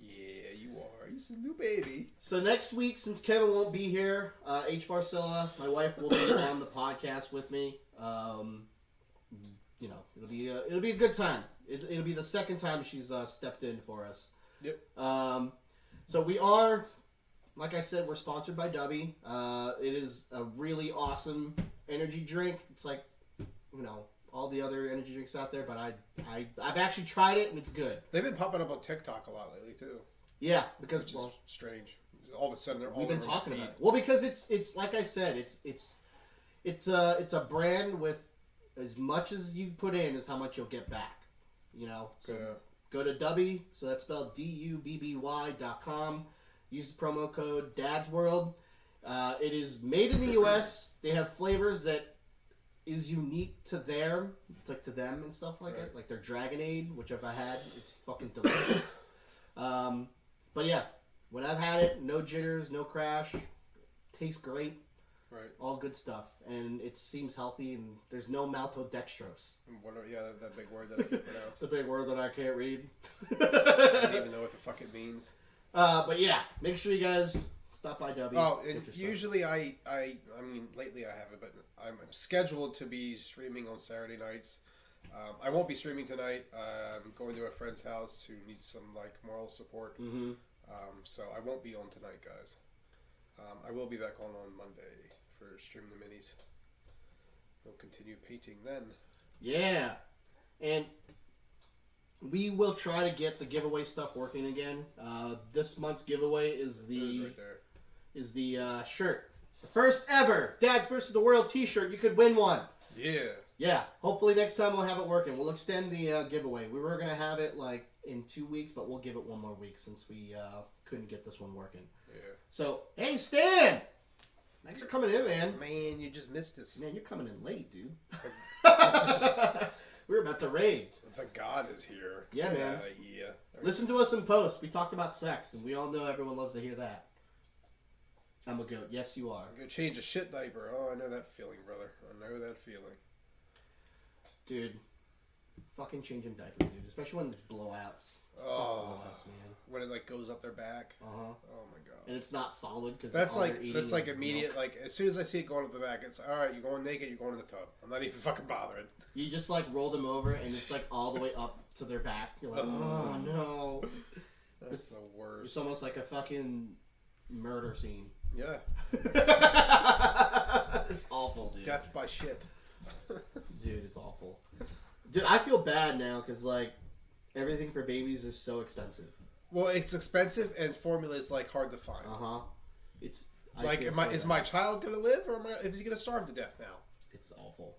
Yeah, you are. You're a new baby. So next week, since Kevin won't be here, H. Barcella, my wife, will be on the podcast with me. You know, it'll be a good time. It'll be the second time she's stepped in for us. Yep. So we are, like I said, we're sponsored by Dubby. It is a really awesome energy drink. It's like, you know, all the other energy drinks out there, but I've actually tried it and it's good. They've been popping up on TikTok a lot lately too. Yeah, because which is strange. All of a sudden, they're all we've been over talking the feed. about it. Well, because it's like I said, it's a brand with as much as you put in is how much you'll get back. You know, so go to Dubby, so that's spelled DUBBY.com. Use the promo code DadsWorld. It is made in the U.S. They have flavors that is unique to them and stuff like it. Like their Dragonade, which if I had, it's fucking delicious. But yeah, when I've had it, no jitters, no crash. Tastes great. Right. All good stuff. And it seems healthy, and there's no maltodextrose. Whatever, yeah, that big word that I can't pronounce. It's a big word that I can't read. I don't even know what the fuck it means. But yeah, make sure you guys stop by W. Oh, and usually I mean, lately I haven't, but I'm scheduled to be streaming on Saturday nights. I won't be streaming tonight. I'm going to a friend's house who needs some, like, moral support. Mm-hmm. So I won't be on tonight, guys. I will be back on Monday for Stream the Minis. We'll continue painting then. Yeah. And we will try to get the giveaway stuff working again. This month's giveaway is right there. shirt. The first ever Dads vs. the World t-shirt. You could win one. Yeah. Yeah. Hopefully next time we'll have it working. We'll extend the giveaway. We were going to have it like in 2 weeks, but we'll give it one more week since we couldn't get this one working. Yeah. So, hey, Stan! Thanks for coming in, man. Man, you just missed us. Man, you're coming in late, dude. We're about to raid. The God is here. Yeah, man. Yeah. Listen to us in post. We talked about sex, and we all know everyone loves to hear that. I'm a goat. Yes, you are. I'm gonna change a shit diaper. Oh, I know that feeling, brother. I know that feeling. Dude, fucking changing diapers, dude. Especially when there's blowouts. Oh, Blowouts, man. When it like goes up their back. Uh-huh. Oh my god. And it's not solid because that's like immediate. Milk. Like as soon as I see it going up the back, it's all right. You're going naked. You're going in the tub. I'm not even fucking bothering. You just like roll them over, and it's like all the way up to their back. You're like, oh no. That's the worst. It's almost like a fucking murder scene. Yeah. It's awful, dude. Death by shit. Dude, it's awful. Dude, I feel bad now because like everything for babies is so expensive. Well, it's expensive, and formula is like hard to find. It's like, is my child gonna live, or is he gonna starve to death now? It's awful.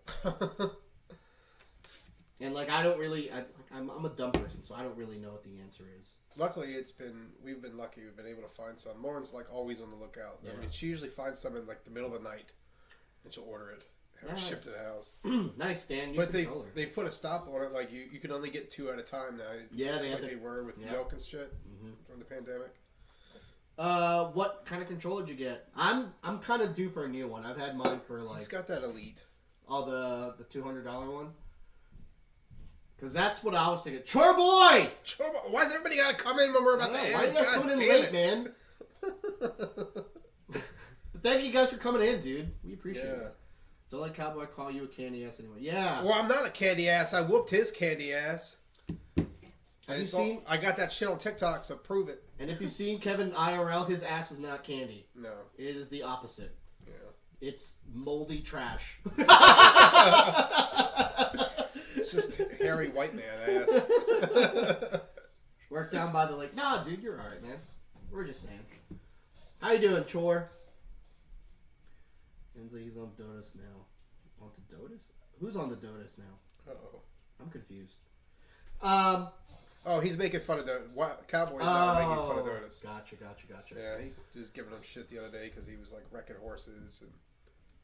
And like I don't really, I'm a dumb person, so I don't really know what the answer is. Luckily, we've been lucky. We've been able to find some. Lauren's like always on the lookout. Yeah. I mean, she usually finds some in like the middle of the night, and she'll order it, have it shipped to the house. Nice, Stan. But they put a stop on it. Like you can only get 2 at a time now. Yeah, they were with milk and shit from the pandemic. What kind of controller did you get? I'm kind of due for a new one. I've had mine for like. He's got that Elite. Oh, the $200 one. Because that's what I was thinking. Chore boy! Why does everybody got to come in when we're about to end? Why are you guys coming in late, man? Thank you guys for coming in, dude. We appreciate it. Don't let Cowboy call you a candy ass anymore. Yeah. Well, I'm not a candy ass. I whooped his candy ass. Have you seen? I got that shit on TikTok, so prove it. And if you've seen Kevin IRL, his ass is not candy. No. It is the opposite. Yeah. It's moldy trash. It's just hairy white man ass. Work down by the lake. Nah, dude, you're alright, man. We're just saying. How you doing, Chor? Inslee's on Dotus now. On to Dotus? Who's on the Dotus now? Uh-oh. I'm confused. Oh, he's making fun of the Cowboys now making fun of Dotus. Gotcha. Yeah, he was giving him shit the other day because he was like wrecking horses and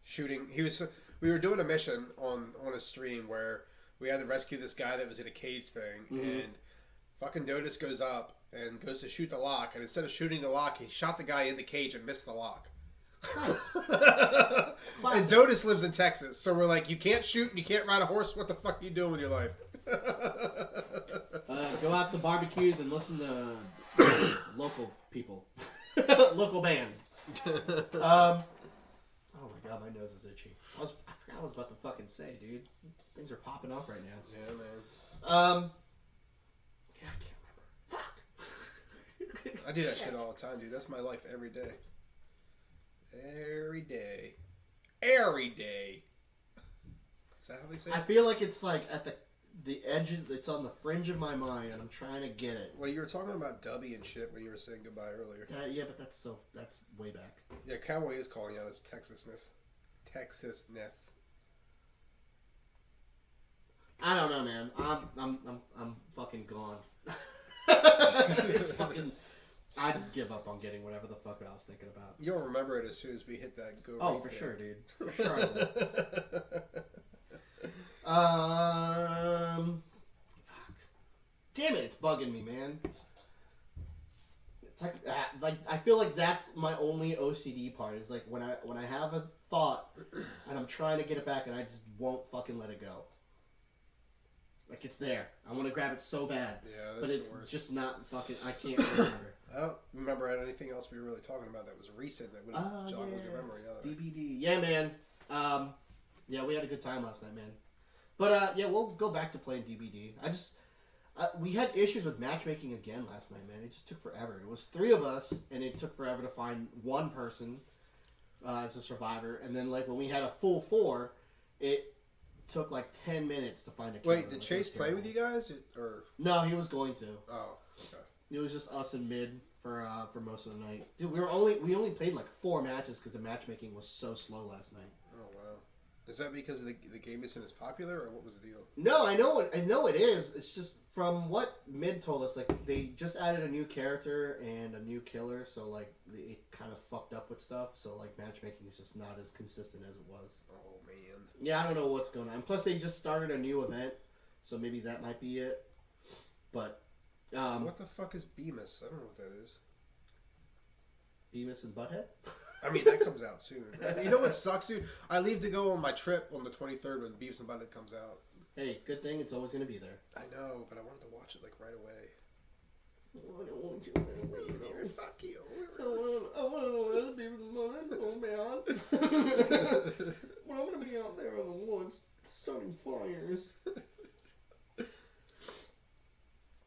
shooting. We were doing a mission on a stream where we had to rescue this guy that was in a cage thing, and fucking Dotus goes up and goes to shoot the lock, and instead of shooting the lock, he shot the guy in the cage and missed the lock. Nice. And Dotus lives in Texas, so we're like, you can't shoot and you can't ride a horse. What the fuck are you doing with your life? Go out to barbecues and listen to local people, local bands. Oh my god, my nose is itchy. I forgot what I was about to fucking say, dude. Things are popping off right now. Yeah, man. Yeah, I can't remember. Fuck. I do that shit all the time, dude. That's my life every day. Every day. Every day. Is that how they say it? I feel like it's like at the edge. It's on the fringe of my mind, and I'm trying to get it. Well, you were talking about Dubby and shit when you were saying goodbye earlier. Yeah, but that's way back. Yeah, Cowboy is calling out his Texasness. Texasness. I don't know, man. I'm fucking gone. It's fucking. I just give up on getting whatever the fuck I was thinking about. You'll remember it as soon as we hit that go. Oh, for sure, dude. For sure I will. Fuck. Damn it, it's bugging me, man. It's like I feel like that's my only OCD part. Is like when I have a thought and I'm trying to get it back and I just won't fucking let it go. Like it's there. I want to grab it so bad. Yeah, that's but it's the worst. just not fucking. I can't remember. I don't remember anything else we were really talking about that was recent that would have joggled your memory. DBD. Yeah, man. Yeah, we had a good time last night, man. But yeah, we'll go back to playing DBD. We had issues with matchmaking again last night, man. It just took forever. It was 3 of us, and it took forever to find one person as a survivor. And then, like, when we had a full 4, it took like 10 minutes to find a killer. Wait, did Chase play with you guys? Or no, he was going to. Oh, okay. It was just us in mid for most of the night. Dude, we only played like 4 matches because the matchmaking was so slow last night. Oh wow. Is that because the game isn't as popular, or what was the deal? No, I know it is. It's just from what Mid told us, like they just added a new character and a new killer, so like it kind of fucked up with stuff. So like matchmaking is just not as consistent as it was. Oh man. Yeah, I don't know what's going on. Plus, they just started a new event, so maybe that might be it. But what the fuck is Bemis? I don't know what that is. Bemis and Butthead. I mean, that comes out soon. You know what sucks, dude? I leave to go on my trip on the 23rd when Beavis and Butthead comes out. Hey, good thing it's always going to be there. I know, but I wanted to watch it like right away. I don't want you right away. Fuck you. I want to know that Beavis and Butthead so bad. When I'm going to be out there in the woods starting fires.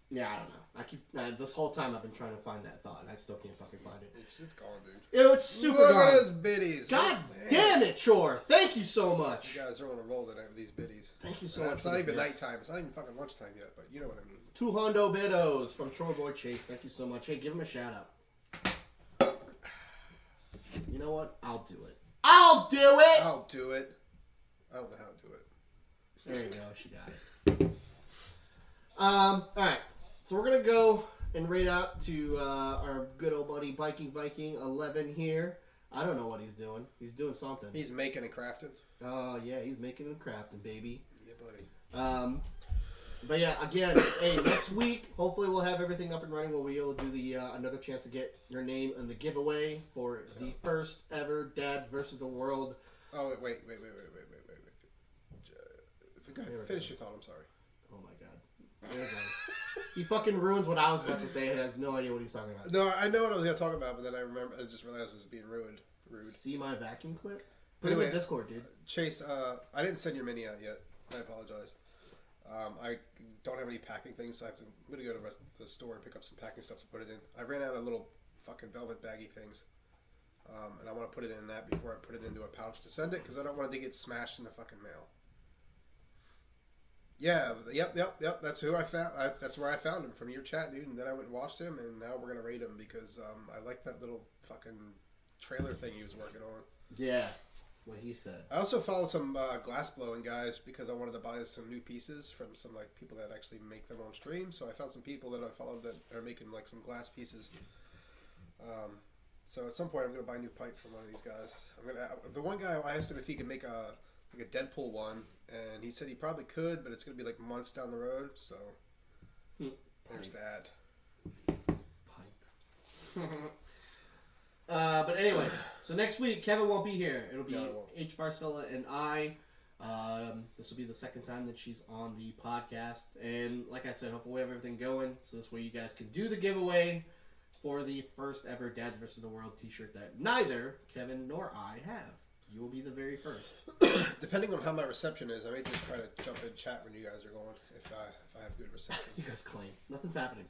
Yeah, I don't know. This whole time I've been trying to find that thought, and I still can't fucking find it. It's gone, dude. It's super Look gone. at those biddies. God damn it, Chore. Thank you so much. You guys are on a roll tonight with these biddies. Thank you so much. It's not even nighttime. It's not even fucking lunchtime yet, but you know what I mean. 2 hundo biddos from Chore Boy Chase. Thank you so much. Hey, give him a shout out. You know what? I'll do it. I'll do it! I'll do it. I don't know how to do it. There you go. She got it. Alright. So we're going to go and raid out to our good old buddy Viking 11 here. I don't know what he's doing. He's doing something. He's making and crafting. Oh, yeah. He's making and crafting, baby. Yeah, buddy. But yeah, again, hey, next week, hopefully we'll have everything up and running. We'll be able to do the another chance to get your name in the giveaway for the first ever Dads versus the World. Oh, wait. Go ahead. Finish your thought. I'm sorry. Oh my god. There it goes. He fucking ruins what I was about to say and has no idea what he's talking about. No, I know what I was going to talk about, but then I just realized it was being rude. See my vacuum clip? Put Anyway, it in Discord, dude. Chase, I didn't send your mini out yet. I apologize. I don't have any packing things, so I'm going to go to the store and pick up some packing stuff to put it in. I ran out of little fucking velvet baggy things. And I want to put it in that before I put it into a pouch to send it because I don't want it to get smashed in the fucking mail. Yeah, yep. That's who I found. That's where I found him from your chat, dude. And then I went and watched him, and now we're gonna rate him because I like that little fucking trailer thing he was working on. Yeah, what he said. I also followed some glass blowing guys because I wanted to buy some new pieces from some like people that actually make their own streams. So I found some people that I followed that are making like some glass pieces. So at some point I'm gonna buy a new pipe from one of these guys. The one guy I asked him if he could make a Deadpool one, and he said he probably could, but it's gonna be like months down the road. So there's that. Pipe. But anyway, so next week Kevin won't be here. It'll be H. Varcilla and I. This will be the second time that she's on the podcast, and like I said, hopefully we have everything going, so this way you guys can do the giveaway for the first ever Dads vs. the World t-shirt that neither Kevin nor I have. You will be the very first. Depending on how my reception is, I may just try to jump in chat when you guys are going if I have good reception. You guys claim nothing's happening.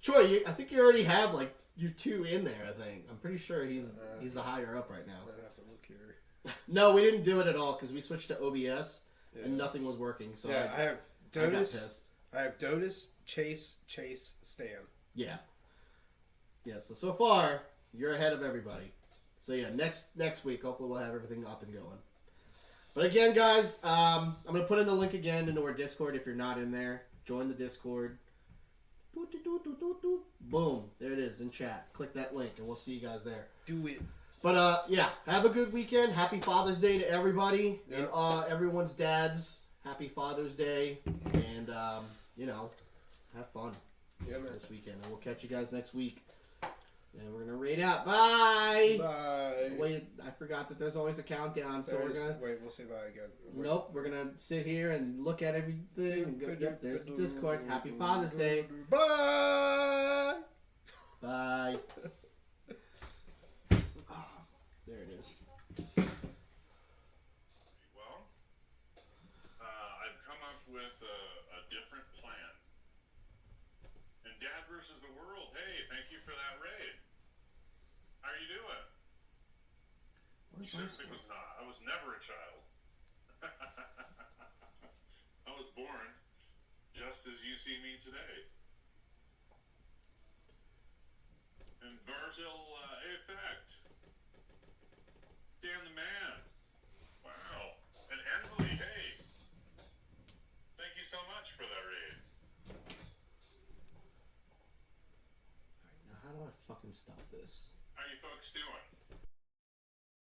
Troy, I think you already have like you two in there. I think I'm pretty sure he's the higher up right now. I'd have to look here. No, we didn't do it at all because we switched to OBS and nothing was working. So yeah, I have Dotus. I have Dotus, Chase, Stan. Yeah. Yeah. So far you're ahead of everybody. So yeah, next week hopefully we'll have everything up and going. But again, guys, I'm gonna put in the link again into our Discord. If you're not in there, join the Discord. Boom, there it is in chat. Click that link and we'll see you guys there. Do it. But yeah, have a good weekend. Happy Father's Day to everybody and everyone's dads. Happy Father's Day, and have fun this weekend. And we'll catch you guys next week. And we're gonna rate out. Bye. Bye. Wait, I forgot that there's always a countdown. So we're gonna wait. We'll say bye again. Nope, we're gonna sit here and look at everything. And go, yep, there's the Discord. Happy Father's Day. Bye. Bye. There it is. Well, I've come up with a different plan. And Dad versus the World. Hey, thank you for that raid. How are you doing? You certainly was not. I was never a child. I was born just as you see me today. And Virgil effect. Dan the man. Wow. And Emily, hey. Thank you so much for that raid. Alright, now how do I fucking stop this? How you folks doing?